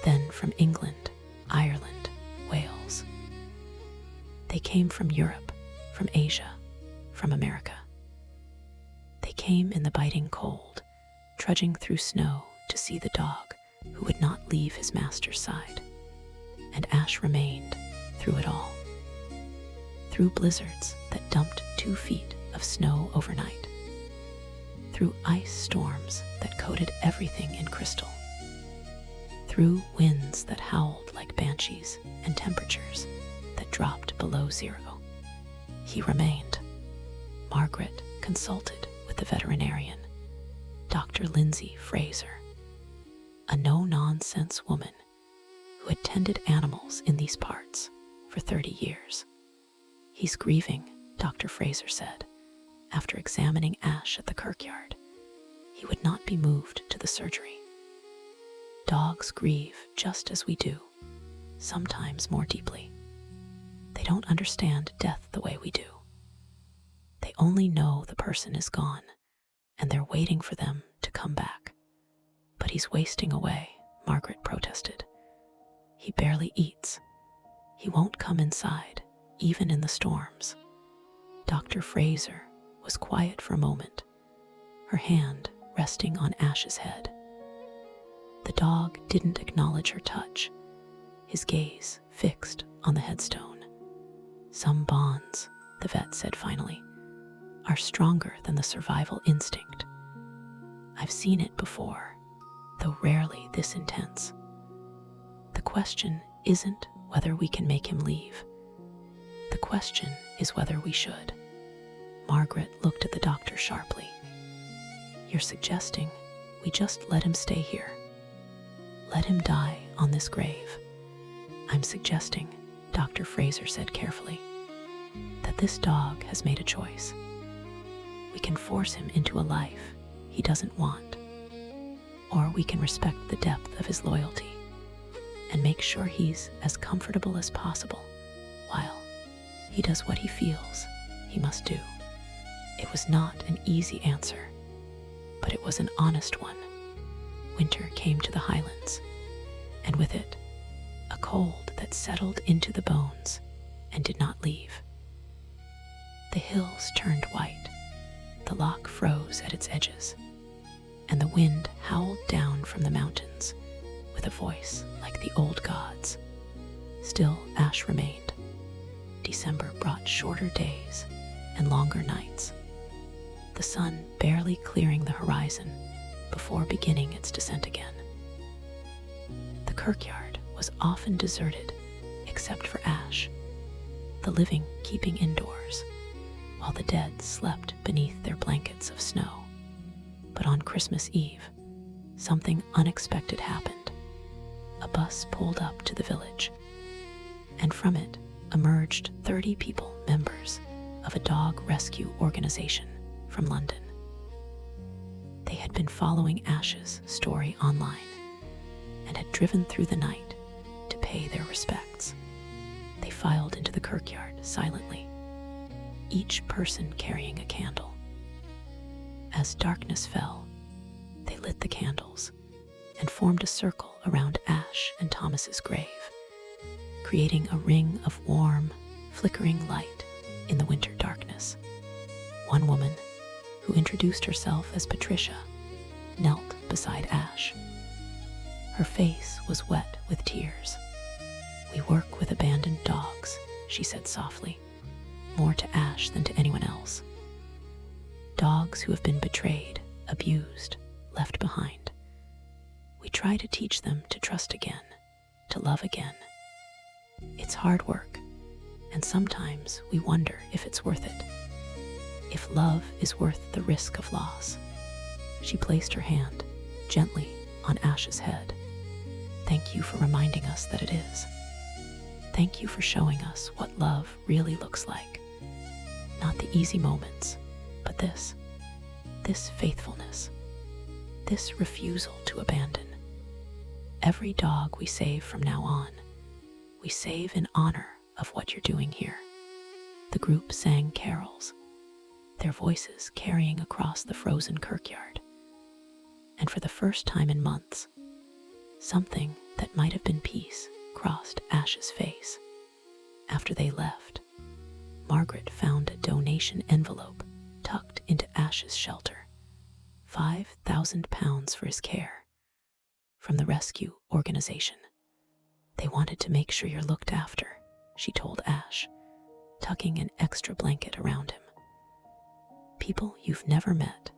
then from England, Ireland, Wales. They came from Europe, from Asia, from America. They came in the biting cold, trudging through snow to see the dog who would not leave his master's side. And Ash remained through it all. Through blizzards that dumped 2 feet of snow overnight. Through ice storms that coated everything in crystal. Through winds that howled like banshees and temperatures that dropped below zero. He remained. Margaret consulted with the veterinarian, Dr. Lindsay Fraser, a no-nonsense woman who had tended animals in these parts for 30 years. "He's grieving," Dr. Fraser said, after examining Ash at the kirkyard. "He would not be moved to the surgery. Dogs grieve just as we do, sometimes more deeply. They don't understand death the way we do. They only know the person is gone, and they're waiting for them to come back. But he's wasting away," Margaret protested. "He barely eats. He won't come inside, even in the storms." Dr. Fraser was quiet for a moment, her hand resting on Ash's head. The dog didn't acknowledge her touch, his gaze fixed on the headstone. Some bonds, the vet said finally, are stronger than the survival instinct. I've seen it before, though rarely this intense. The question isn't whether we can make him leave. The question is whether we should. Margaret looked at the doctor sharply. You're suggesting we just let him stay here? Let him die on this grave? I'm suggesting, Dr. Fraser said carefully, that this dog has made a choice. We can force him into a life he doesn't want, or we can respect the depth of his loyalty and make sure he's as comfortable as possible while he does what he feels he must do. It was not an easy answer, but it was an honest one. Winter came to the highlands, and with it, a cold that settled into the bones and did not leave. The hills turned white, the loch froze at its edges, and the wind howled down from the mountains with a voice like the old gods. Still, Ash remained. December brought shorter days and longer nights, the sun barely clearing the horizon before beginning its descent again. The kirkyard was often deserted except for Ash, the living keeping indoors, while the dead slept beneath their blankets of snow. But on Christmas Eve, something unexpected happened. A bus pulled up to the village, and from it emerged 30 people, members of a dog rescue organization from London. They had been following Ash's story online and had driven through the night to pay their respects. They filed into the kirkyard silently, each person carrying a candle. As darkness fell, they lit the candles and formed a circle around Ash and Thomas's grave, creating a ring of warm, flickering light in the winter darkness. One woman, who introduced herself as Patricia, knelt beside Ash. Her face was wet with tears. "We work with abandoned dogs," she said softly, more to Ash than to anyone else. "Dogs who have been betrayed, abused, left behind. We try to teach them to trust again, to love again. It's hard work, and sometimes we wonder if it's worth it. If love is worth the risk of loss." She placed her hand gently on Ash's head. "Thank you for reminding us that it is. Thank you for showing us what love really looks like. Not the easy moments, but this faithfulness, this refusal to abandon. Every dog we save from now on, we save in honor of what you're doing here." The group sang carols, their voices carrying across the frozen kirkyard. And for the first time in months, something that might have been peace crossed Ash's face. After they left, Margaret found a donation envelope tucked into Ash's shelter. £5,000 for his care, from the rescue organization. "They wanted to make sure you're looked after," she told Ash, tucking an extra blanket around him. "People you've never met,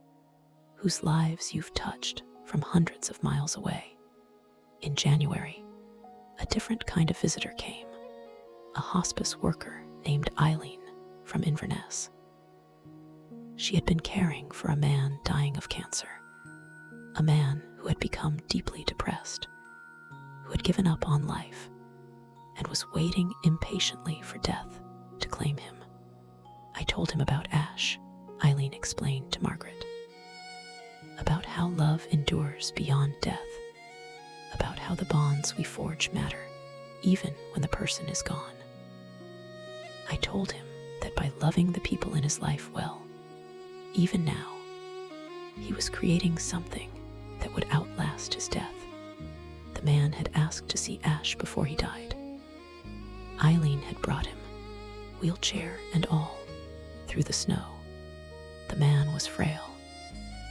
whose lives you've touched from hundreds of miles away." In January, a different kind of visitor came, a hospice worker named Eileen from Inverness. She had been caring for a man dying of cancer, a man who had become deeply depressed, who had given up on life and was waiting impatiently for death to claim him. "I told him about Ash," Eileen explained to Margaret, "about how love endures beyond death, about how the bonds we forge matter, even when the person is gone. I told him that by loving the people in his life well, even now, he was creating something that would outlast his death." The man had asked to see Ash before he died. Eileen had brought him, wheelchair and all, through the snow. The man was frail,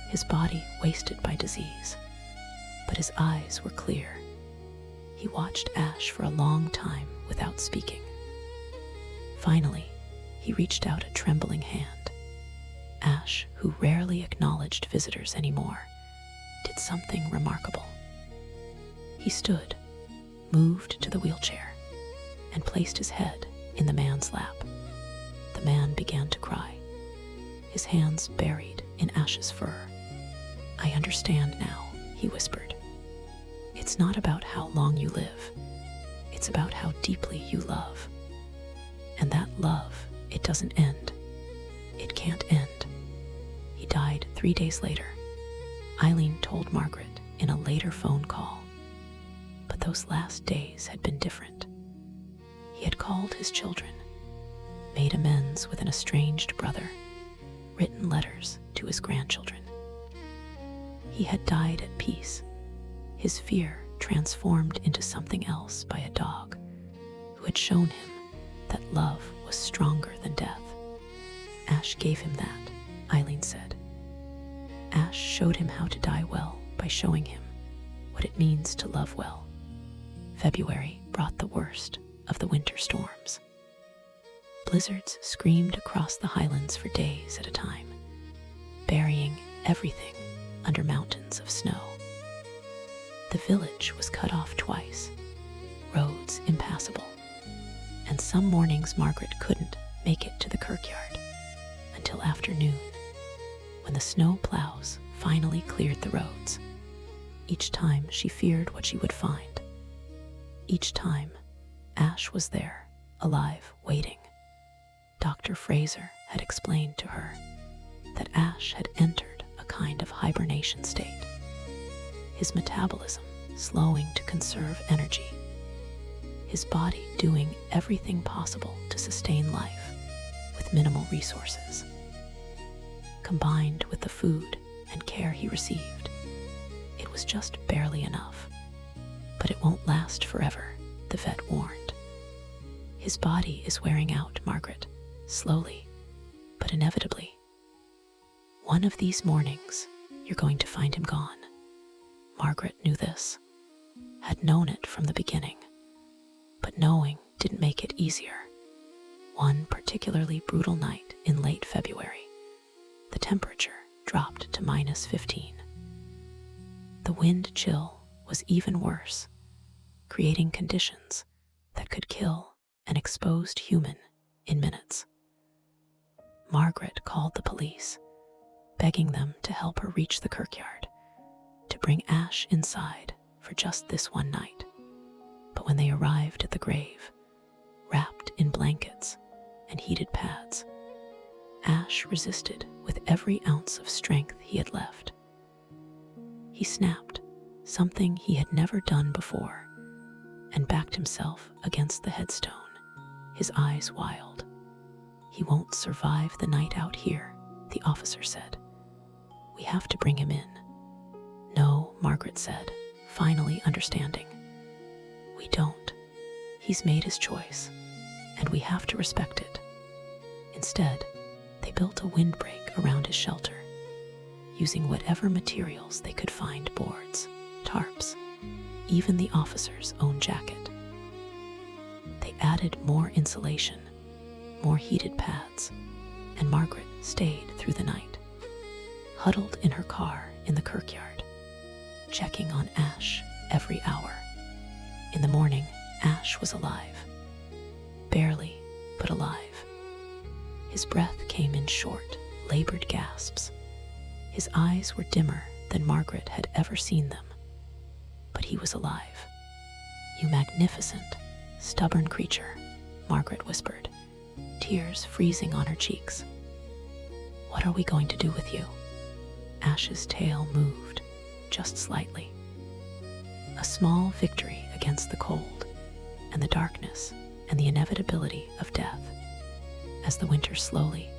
his body wasted by disease, but his eyes were clear. He watched Ash for a long time without speaking. Finally, he reached out a trembling hand. Ash, who rarely acknowledged visitors anymore, did something remarkable. He stood, moved to the wheelchair, and placed his head in the man's lap. The man began to cry, his hands buried in Ash's fur. "I understand now," he whispered. "It's not about how long you live. It's about how deeply you love. And that love, it doesn't end. It can't end." He died 3 days later, Eileen told Margaret in a later phone call. But those last days had been different. He had called his children, made amends with an estranged brother, written letters to his grandchildren. He had died at peace, his fear transformed into something else by a dog who had shown him that love was stronger than death. Ash gave him that, Eileen said. Ash showed him how to die well by showing him what it means to love well. February brought the worst of the winter storms. Blizzards screamed across the highlands for days at a time, burying everything under mountains of snow. The village was cut off twice, roads impassable, and some mornings Margaret couldn't make it to the kirkyard until afternoon, when the snow plows finally cleared the roads. Each time she feared what she would find. Each time, Ash was there, alive, waiting. Dr. Fraser had explained to her that Ash had entered a kind of hibernation state, his metabolism slowing to conserve energy, his body doing everything possible to sustain life with minimal resources. Combined with the food and care he received, it was just barely enough. But it won't last forever, the vet warned. His body is wearing out, Margaret, slowly, but inevitably. One of these mornings, you're going to find him gone. Margaret knew this, had known it from the beginning, but knowing didn't make it easier. One particularly brutal night in late February, the temperature dropped to -15. The wind chill was even worse, creating conditions that could kill an exposed human in minutes. Margaret called the police, begging them to help her reach the kirkyard, to bring Ash inside for just this one night. But when they arrived at the grave, wrapped in blankets and heated pads, Ash resisted with every ounce of strength he had left. He snapped, something he had never done before, and backed himself against the headstone, his eyes wild. "He won't survive the night out here," the officer said. "We have to bring him in." "No," Margaret said, finally understanding. "We don't. He's made his choice, and we have to respect it." Instead, they built a windbreak around his shelter, using whatever materials they could find: boards, tarps, even the officer's own jacket. They added more insulation, more heated pads, and Margaret stayed through the night, huddled in her car in the kirkyard, checking on Ash every hour. In the morning, Ash was alive. Barely, but alive. His breath came in short, labored gasps. His eyes were dimmer than Margaret had ever seen them. But he was alive. "You magnificent, stubborn creature," Margaret whispered, tears freezing on her cheeks. "What are we going to do with you?" Ash's tail moved, just slightly. A small victory against the cold and the darkness and the inevitability of death. As the winter slowly,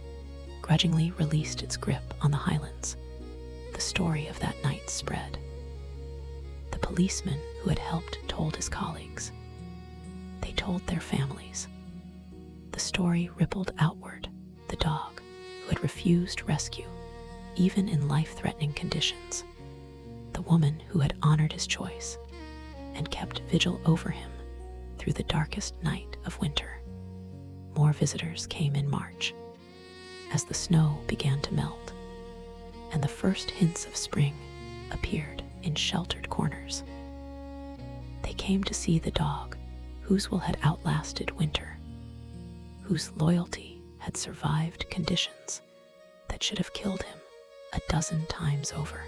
grudgingly released its grip on the highlands, the story of that night spread. The policeman who had helped told his colleagues. They told their families. The story rippled outward, the dog who had refused rescue, even in life-threatening conditions. The woman who had honored his choice, and kept vigil over him through the darkest night of winter. More visitors came in March as the snow began to melt and the first hints of spring appeared in sheltered corners. They came to see the dog whose will had outlasted winter, whose loyalty had survived conditions that should have killed him a dozen times over.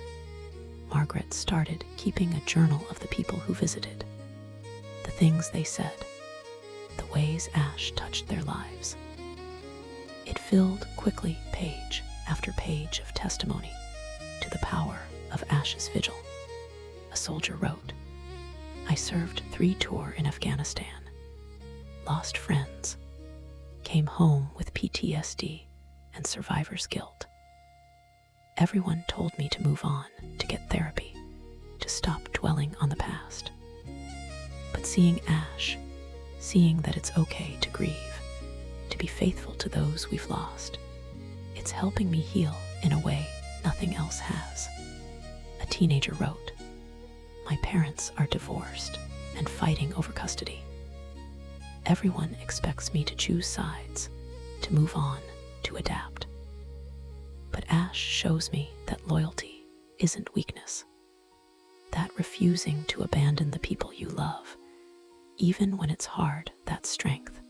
Margaret started keeping a journal of the people who visited, the things they said, the ways Ash touched their lives. It filled quickly page after page of testimony to the power of Ash's vigil. A soldier wrote, "I served 3 tours in Afghanistan, lost friends, came home with PTSD and survivor's guilt. Everyone told me to move on, to get therapy, to stop dwelling on the past. But seeing Ash, seeing that it's okay to grieve, to be faithful to those we've lost, it's helping me heal in a way nothing else has." A teenager wrote, "My parents are divorced and fighting over custody. Everyone expects me to choose sides, to move on, to adapt. But Ash shows me that loyalty isn't weakness, that refusing to abandon the people you love, even when it's hard, that's strength.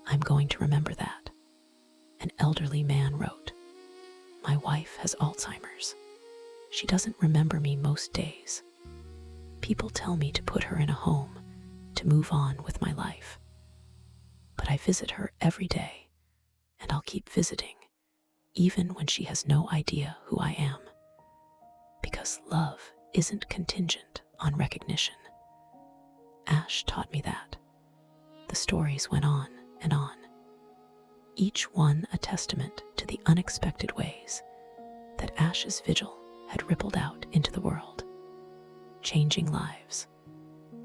I'm going to remember that." An elderly man wrote, "My wife has Alzheimer's. She doesn't remember me most days. People tell me to put her in a home, to move on with my life. But I visit her every day, and I'll keep visiting, even when she has no idea who I am. Because love isn't contingent on recognition." Ash taught me that. The stories went on and on, each one a testament to the unexpected ways that Ash's vigil had rippled out into the world, changing lives,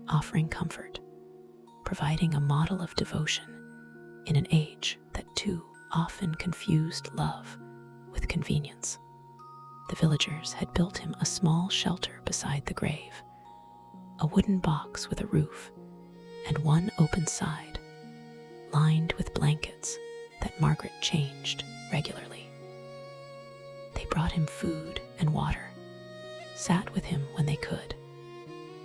offering comfort, providing a model of devotion in an age that too often confused love with convenience. The villagers had built him a small shelter beside the grave, a wooden box with a roof and one open side, lined with blankets that Margaret changed regularly. They brought him food and water, sat with him when they could,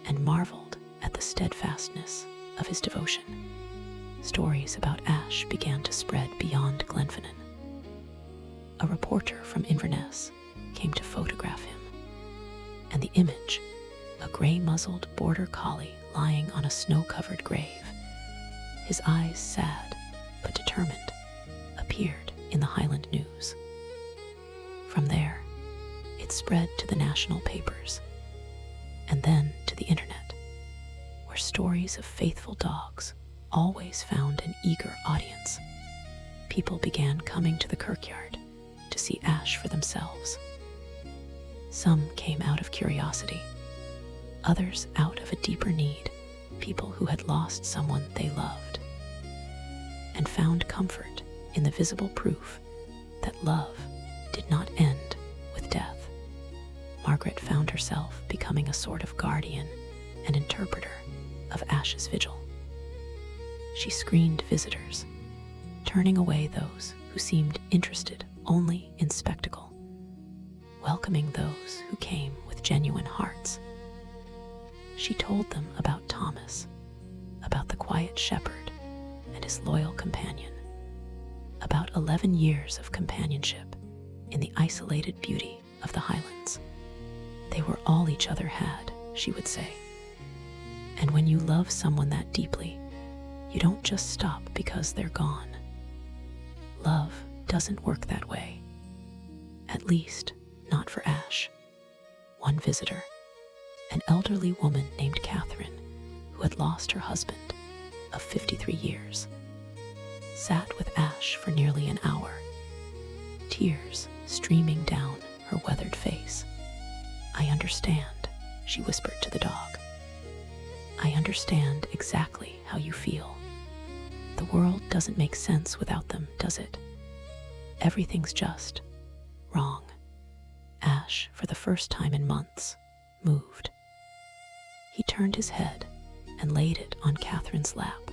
and marveled at the steadfastness of his devotion. Stories about Ash began to spread beyond Glenfinnan. A reporter from Inverness came to photograph him, and the image, a gray-muzzled border collie lying on a snow-covered grave, his eyes sad but determined, appeared in the Highland News. From there, it spread to the national papers, and then to the internet, where stories of faithful dogs always found an eager audience. People began coming to the kirkyard to see Ash for themselves. Some came out of curiosity, others out of a deeper need, people who had lost someone they loved, and found comfort in the visible proof that love did not end with death. Margaret found herself becoming a sort of guardian and interpreter of Ash's vigil. She screened visitors, turning away those who seemed interested only in spectacle, welcoming those who came with genuine hearts. She told them about Thomas, about the quiet shepherd and his loyal companion, about 11 years of companionship in the isolated beauty of the Highlands. They were all each other had, she would say. And when you love someone that deeply, you don't just stop because they're gone. Love doesn't work that way. At least, not for Ash. One visitor, an elderly woman named Catherine, who had lost her husband of 53 years, sat with Ash for nearly an hour, tears streaming down her weathered face. "I understand," she whispered to the dog. "I understand exactly how you feel. The world doesn't make sense without them, does it? Everything's just wrong." Ash, for the first time in months, moved. He turned his head and laid it on Catherine's lap,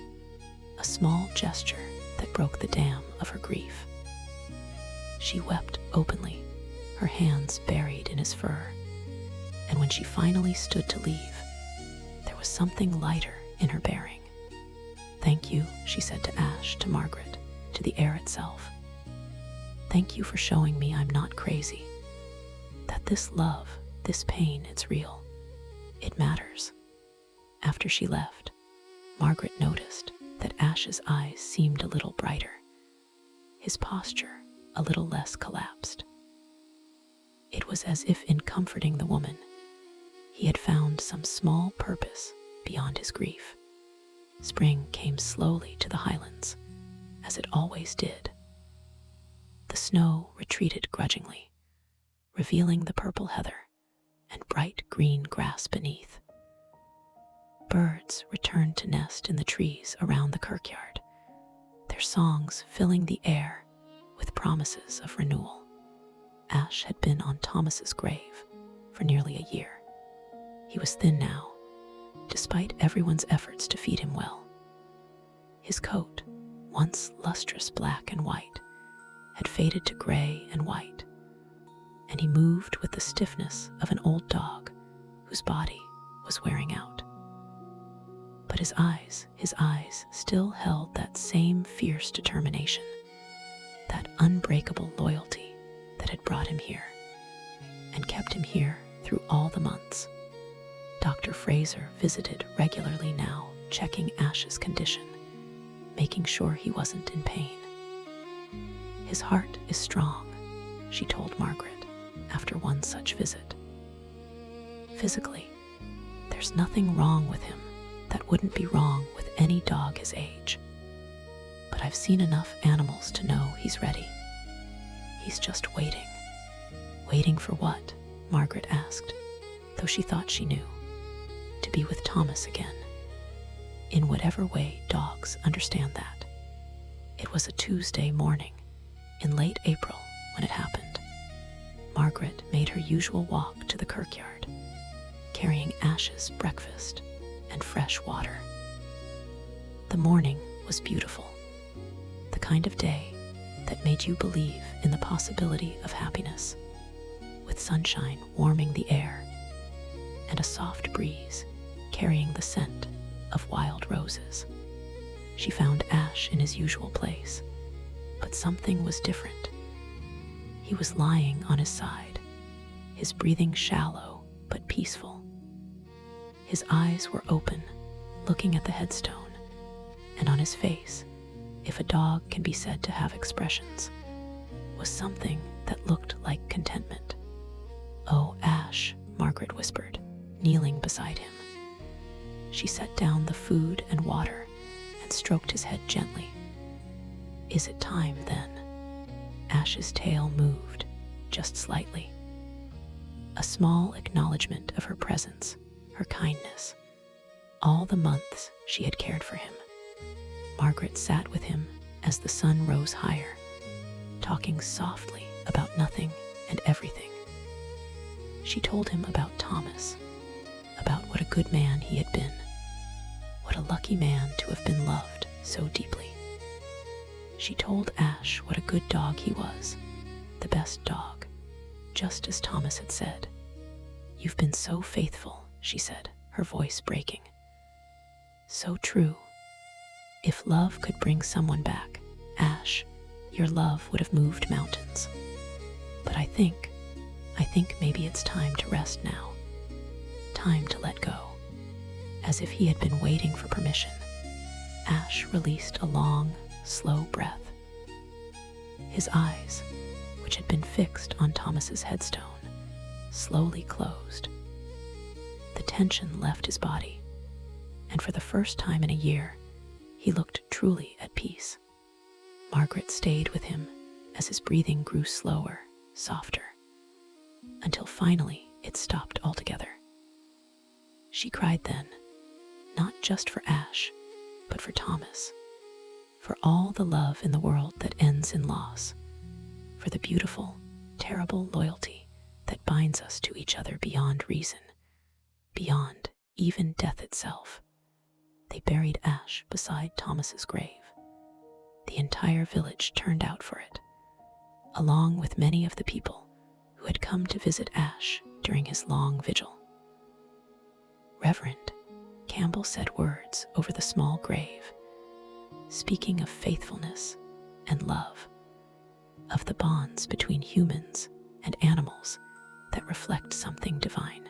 a small gesture that broke the dam of her grief. She wept openly, her hands buried in his fur, and when she finally stood to leave, there was something lighter in her bearing. "Thank you," she said to Ash, to Margaret, to the air itself. "Thank you for showing me I'm not crazy. That this love, this pain, it's real. It matters." After she left, Margaret noticed that Ash's eyes seemed a little brighter, his posture a little less collapsed. It was as if in comforting the woman, he had found some small purpose beyond his grief. Spring came slowly to the highlands, as it always did. The snow retreated grudgingly, revealing the purple heather and bright green grass beneath. Birds returned to nest in the trees around the kirkyard, their songs filling the air with promises of renewal. Ash had been on Thomas's grave for nearly a year. He was thin now, despite everyone's efforts to feed him well. His coat, once lustrous black and white, had faded to gray and white, and he moved with the stiffness of an old dog whose body was wearing out. But his eyes still held that same fierce determination, that unbreakable loyalty that had brought him here and kept him here through all the months. Dr. Fraser visited regularly now, checking Ash's condition, making sure he wasn't in pain. "His heart is strong," she told Margaret after one such visit. "Physically, there's nothing wrong with him that wouldn't be wrong with any dog his age. But I've seen enough animals to know he's ready. He's just waiting." "Waiting for what?" Margaret asked, though she thought she knew. "To be with Thomas again. In whatever way dogs understand that." It was a Tuesday morning, in late April, when it happened. Margaret made her usual walk to the kirkyard, carrying Ash's breakfast and fresh water. The morning was beautiful, the kind of day that made you believe in the possibility of happiness, with sunshine warming the air and a soft breeze carrying the scent of wild roses. She found Ash in his usual place, but something was different. He was lying on his side, his breathing shallow but peaceful. His eyes were open, looking at the headstone, and on his face, if a dog can be said to have expressions, was something that looked like contentment. "Oh, Ash," Margaret whispered, kneeling beside him. She set down the food and water and stroked his head gently. "Is it time, then?" Ash's tail moved, just slightly. A small acknowledgement of her presence, her kindness, all the months she had cared for him. Margaret sat with him as the sun rose higher, talking softly about nothing and everything. She told him about Thomas, about what a good man he had been, what a lucky man to have been loved so deeply. She told Ash what a good dog he was, the best dog, just as Thomas had said. "You've been so faithful," she said, her voice breaking. "So true. If love could bring someone back, Ash, your love would have moved mountains. But I think maybe it's time to rest now. Time to let go." As if he had been waiting for permission, Ash released a long, slow breath. His eyes, which had been fixed on Thomas's headstone, slowly closed. The tension left his body, and for the first time in a year, he looked truly at peace. Margaret stayed with him as his breathing grew slower, softer, until finally it stopped altogether. She cried then, not just for Ash, but for Thomas, for all the love in the world that ends in loss, for the beautiful, terrible loyalty that binds us to each other beyond reason, beyond even death itself. They buried Ash beside Thomas's grave. The entire village turned out for it, along with many of the people who had come to visit Ash during his long vigil. Reverend Campbell said words over the small grave, speaking of faithfulness and love, of the bonds between humans and animals that reflect something divine.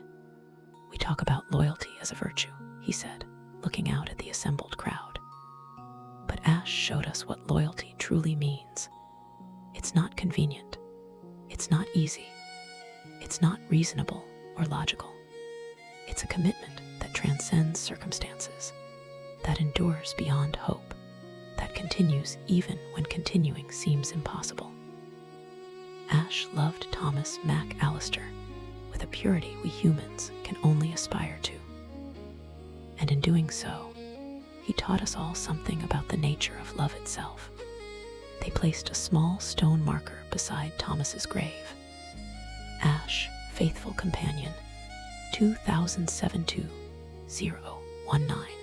"We talk about loyalty as a virtue," he said, looking out at the assembled crowd. "But Ash showed us what loyalty truly means. It's not convenient. It's not easy. It's not reasonable or logical. It's a commitment that transcends circumstances, that endures beyond hope, that continues even when continuing seems impossible." Ash loved Thomas McAllister with a purity we humans can only aspire to. And in doing so, he taught us all something about the nature of love itself. They placed a small stone marker beside Thomas's grave. "Ash, faithful companion, 2072-019.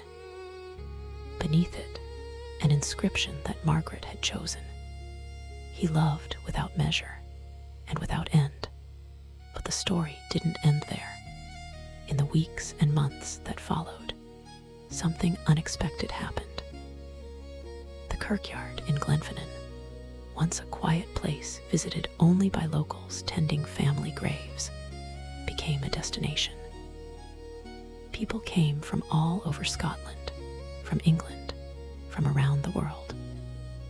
Beneath it, an inscription that Margaret had chosen. He loved without measure and without end. But the story didn't end there. In the weeks and months that followed, something unexpected happened. The kirkyard in Glenfinnan, once a quiet place visited only by locals tending family graves, became a destination. People came from all over Scotland, from England, from around the world,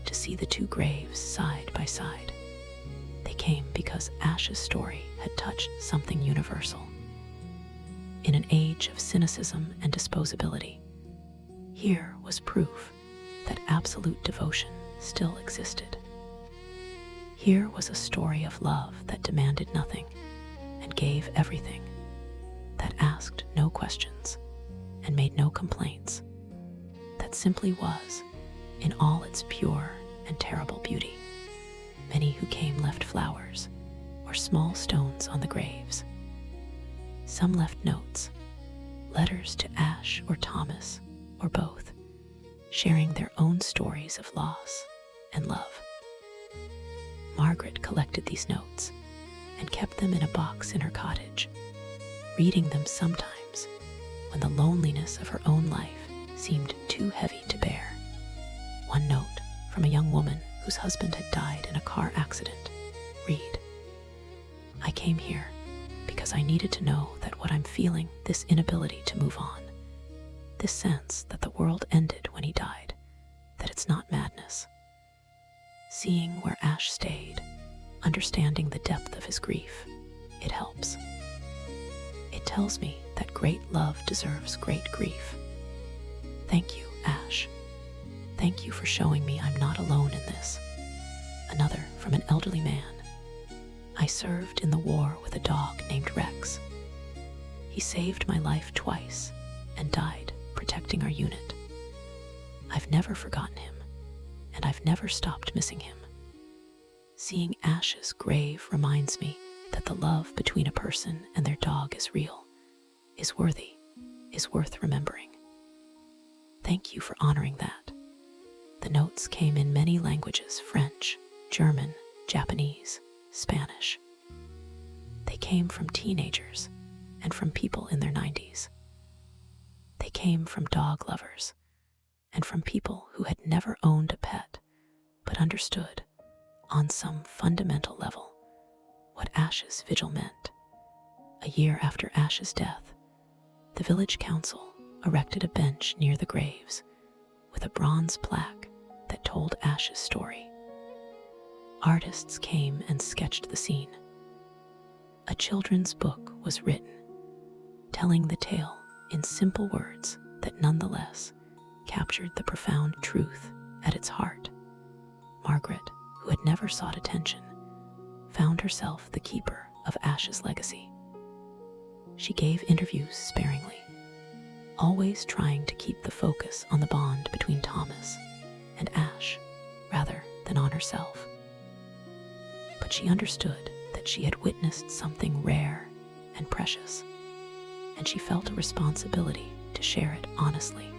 to see the two graves side by side. They came because Ash's story had touched something universal. In an age of cynicism and disposability, here was proof that absolute devotion still existed. Here was a story of love that demanded nothing and gave everything, that asked no questions and made no complaints, that simply was, in all its pure and terrible beauty. Many who came left flowers or small stones on the graves. Some left notes, letters to Ash or Thomas, or both, sharing their own stories of loss and love. Margaret collected these notes and kept them in a box in her cottage, reading them sometimes when the loneliness of her own life seemed too heavy to bear. One note from a young woman whose husband had died in a car accident read, "I came here because I needed to know that what I'm feeling, this inability to move on, this sense that the world ended when he died, that it's not madness. Seeing where Ash stayed, understanding the depth of his grief, it helps. It tells me that great love deserves great grief. Thank you, Ash. Thank you for showing me I'm not alone in this." Another from an elderly man. "I served in the war with a dog named Rex. He saved my life twice and died protecting our unit. I've never forgotten him, and I've never stopped missing him. Seeing Ash's grave reminds me that the love between a person and their dog is real, is worthy, is worth remembering. Thank you for honoring that." The notes came in many languages: French, German, Japanese, Spanish. They came from teenagers and from people in their 90s. They came from dog lovers and from people who had never owned a pet but understood, on some fundamental level, what Ash's vigil meant. A year after Ash's death, the village council erected a bench near the graves with a bronze plaque that told Ash's story. Artists came and sketched the scene. A children's book was written, telling the tale in simple words that nonetheless captured the profound truth at its heart. Margaret, who had never sought attention, found herself the keeper of Ash's legacy. She gave interviews sparingly, always trying to keep the focus on the bond between Thomas and Ash rather than on herself. But she understood that she had witnessed something rare and precious, and she felt a responsibility to share it honestly.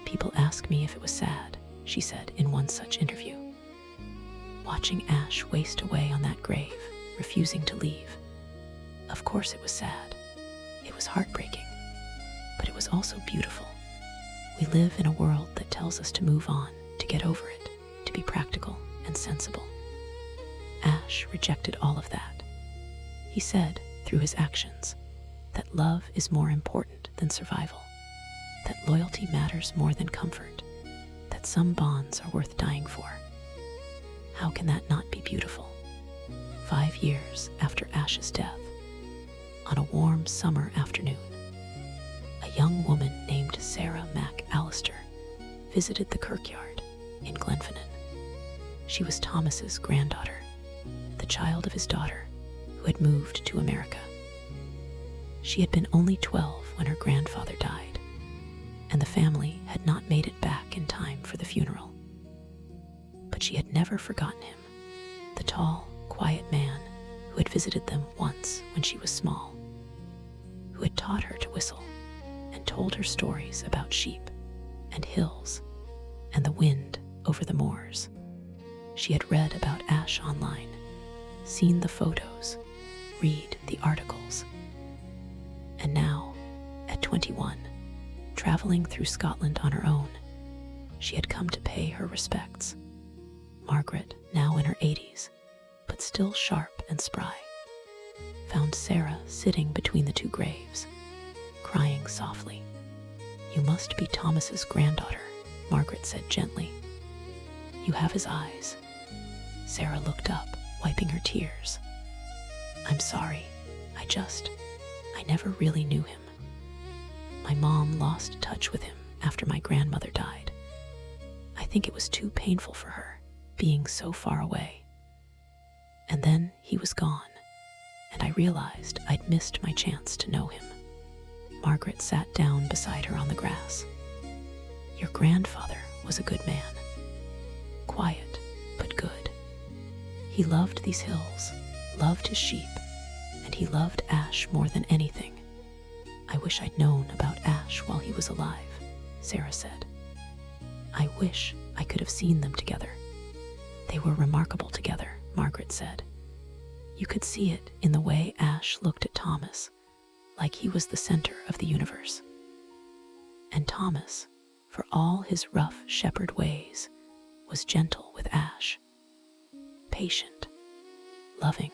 "People ask me if it was sad," she said in one such interview. "Watching Ash waste away on that grave, refusing to leave. Of course it was sad. It was heartbreaking. But it was also beautiful. We live in a world that tells us to move on, to get over it, to be practical and sensible. Ash rejected all of that. He said, through his actions, that love is more important than survival, that loyalty matters more than comfort, that some bonds are worth dying for. How can that not be beautiful?" 5 years after Ash's death, on a warm summer afternoon, a young woman named Sarah McAllister visited the kirkyard in Glenfinnan. She was Thomas's granddaughter, the child of his daughter who had moved to America. She had been only 12 when her grandfather died, and the family had not made it back in time for the funeral. But she had never forgotten him, the tall, quiet man who had visited them once when she was small, who had taught her to whistle and told her stories about sheep and hills and the wind over the moors. She had read about Ash online, seen the photos, read the articles. And now, at 21, traveling through Scotland on her own, she had come to pay her respects. Margaret, now in her 80s, but still sharp and spry, found Sarah sitting between the two graves, crying softly. "You must be Thomas's granddaughter," Margaret said gently. "You have his eyes." Sarah looked up, wiping her tears. "I'm sorry. I never really knew him. My mom lost touch with him after my grandmother died. I think it was too painful for her, being so far away. And then he was gone, and I realized I'd missed my chance to know him." Margaret sat down beside her on the grass. "Your grandfather was a good man. Quiet, but good. He loved these hills, loved his sheep, and he loved Ash more than anything. I wish I'd known about Ash while he was alive," Sarah said. "I wish I could have seen them together. They were remarkable together," Margaret said. "You could see it in the way Ash looked at Thomas, like he was the center of the universe. And Thomas, for all his rough shepherd ways, was gentle with Ash. Patient, loving."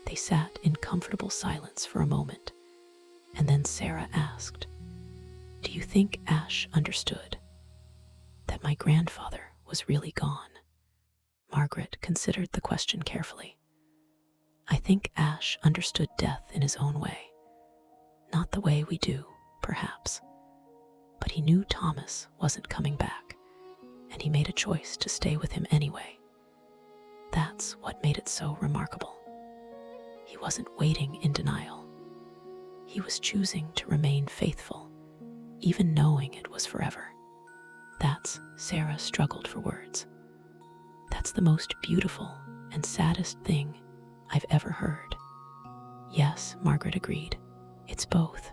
They sat in comfortable silence for a moment, and then Sarah asked, "Do you think Ash understood that my grandfather was really gone?" Margaret considered the question carefully. "I think Ash understood death in his own way. Not the way we do, perhaps. But he knew Thomas wasn't coming back, and he made a choice to stay with him anyway. That's what made it so remarkable. He wasn't waiting in denial. He was choosing to remain faithful, even knowing it was forever." Sarah struggled for words. "That's the most beautiful and saddest thing I've ever heard." "Yes," Margaret agreed. "It's both.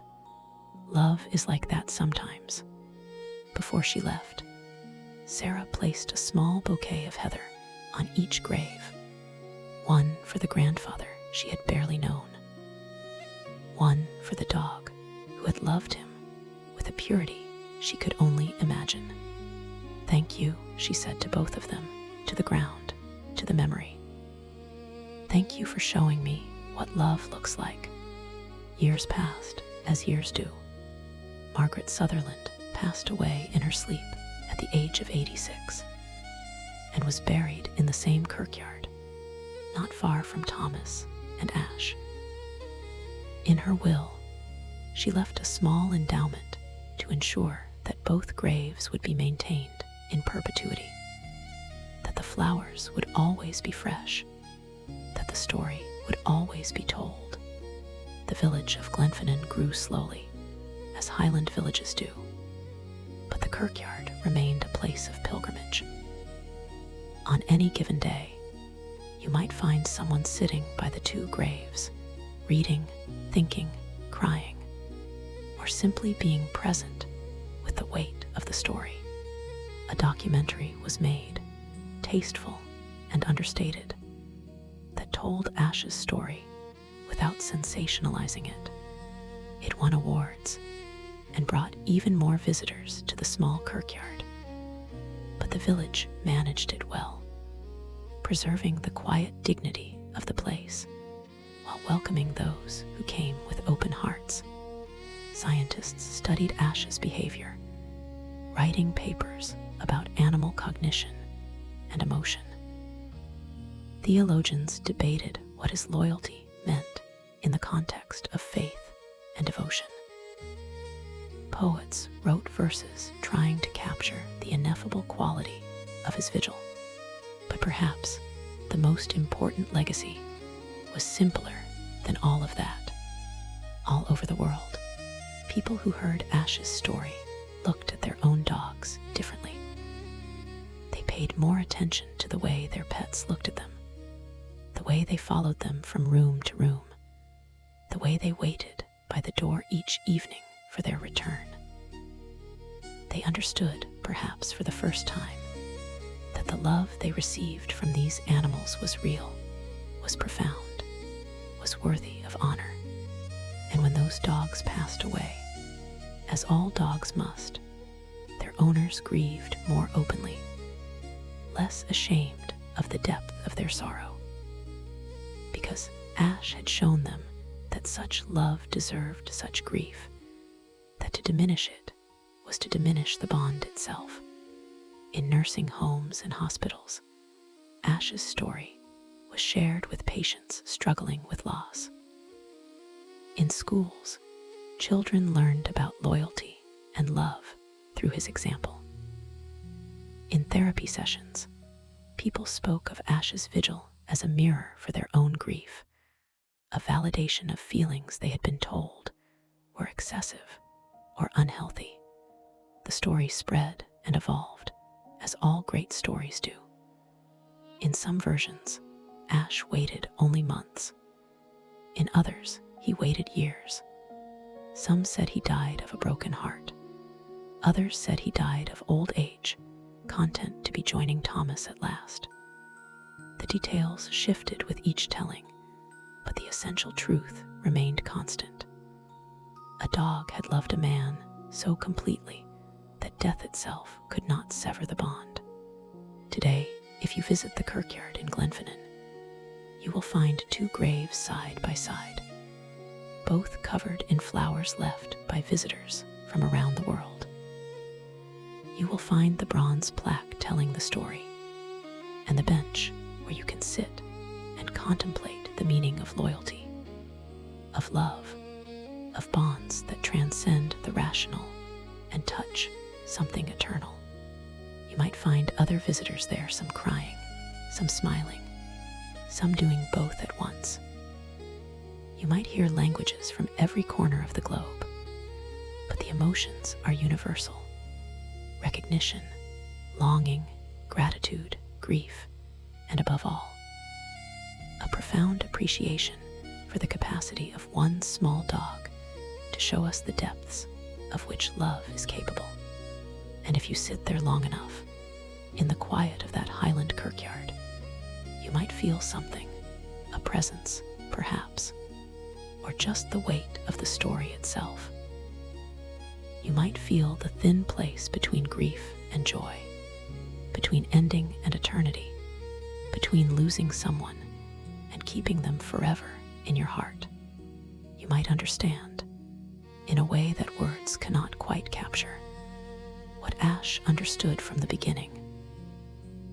Love is like that sometimes." Before she left, Sarah placed a small bouquet of heather on each grave, one for the grandfather she had barely known, one for the dog who had loved him with a purity she could only imagine. "Thank you," she said to both of them, to the ground, to the memory. "Thank you for showing me what love looks like." Years passed, as years do. Margaret Sutherland passed away in her sleep at the age of 86 and was buried in the same kirkyard, not far from Thomas and Ash. In her will, she left a small endowment to ensure that both graves would be maintained in perpetuity, that the flowers would always be fresh, that the story would always be told. The village of Glenfinnan grew slowly, as Highland villages do, but the kirkyard remained a place of pilgrimage. On any given day, you might find someone sitting by the two graves, reading, thinking, crying, or simply being present with the weight of the story. A documentary was made, tasteful and understated, that told Ash's story without sensationalizing it. It won awards and brought even more visitors to the small kirkyard. But the village managed it well, preserving the quiet dignity of the place while welcoming those who came with open hearts. Scientists studied Ash's behavior, writing papers about animal cognition and emotion. Theologians debated what his loyalty meant in the context of faith and devotion. Poets wrote verses trying to capture the ineffable quality of his vigil. But perhaps the most important legacy was simpler than all of that. All over the world, people who heard Ash's story looked at their own dogs differently. They paid more attention to the way their pets looked at them, the way they followed them from room to room, the way they waited by the door each evening for their return. They understood, perhaps for the first time, that the love they received from these animals was real, was profound, was worthy of honor. And when those dogs passed away, as all dogs must, their owners grieved more openly, less ashamed of the depth of their sorrow. Because Ash had shown them that such love deserved such grief, that to diminish it was to diminish the bond itself. In nursing homes and hospitals, Ash's story was shared with patients struggling with loss. In schools, children learned about loyalty and love through his example. In therapy sessions, people spoke of Ash's vigil as a mirror for their own grief, a validation of feelings they had been told were excessive or unhealthy. The story spread and evolved, as all great stories do. In some versions, Ash waited only months. In others, he waited years. Some said he died of a broken heart. Others said he died of old age, content to be joining Thomas at last. The details shifted with each telling, but the essential truth remained constant. A dog had loved a man so completely that death itself could not sever the bond. Today, if you visit the kirkyard in Glenfinnan, you will find two graves side by side, both covered in flowers left by visitors from around the world. You will find the bronze plaque telling the story, and the bench where you can sit and contemplate the meaning of loyalty, of love, of bonds that transcend the rational and touch something eternal. You might find other visitors there, some crying, some smiling, some doing both at once. You might hear languages from every corner of the globe, but the emotions are universal. Recognition, longing, gratitude, grief, and above all, a profound appreciation for the capacity of one small dog to show us the depths of which love is capable. And if you sit there long enough, in the quiet of that Highland kirkyard, you might feel something, a presence, perhaps, or just the weight of the story itself. You might feel the thin place between grief and joy, between ending and eternity, between losing someone and keeping them forever in your heart. You might understand, in a way that words cannot quite capture, what Ash understood from the beginning,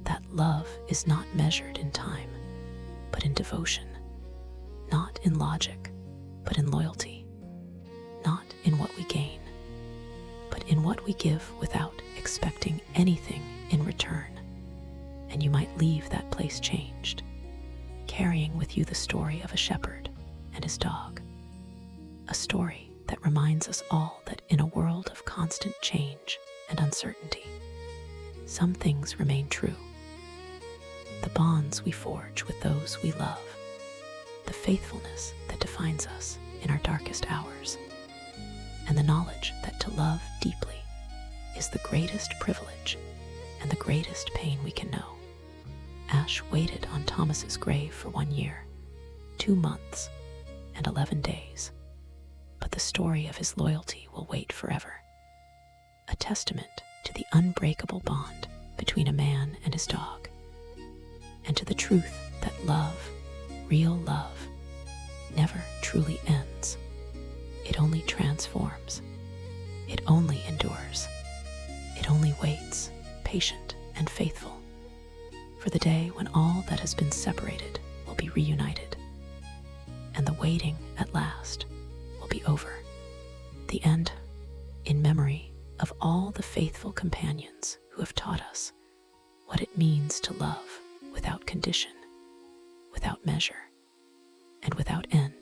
that love is not measured in time, but in devotion, not in logic, but in loyalty, not in what we gain, but in what we give without expecting anything in return. And you might leave that place changed, carrying with you the story of a shepherd and his dog, a story that reminds us all that in a world of constant change and uncertainty, some things remain true. The bonds we forge with those we love, the faithfulness that defines us in our darkest hours, and the knowledge that to love deeply is the greatest privilege and the greatest pain we can know. Ash waited on Thomas's grave for 1 year, 2 months, and 11 days. But the story of his loyalty will wait forever, a testament to the unbreakable bond between a man and his dog, and to the truth that love, real love, never truly ends. It only transforms. It only endures. It only waits, patient and faithful, for the day when all that has been separated will be reunited, and the waiting at last will be over. The end, in memory of all the faithful companions who have taught us what it means to love without condition, without measure, and without end.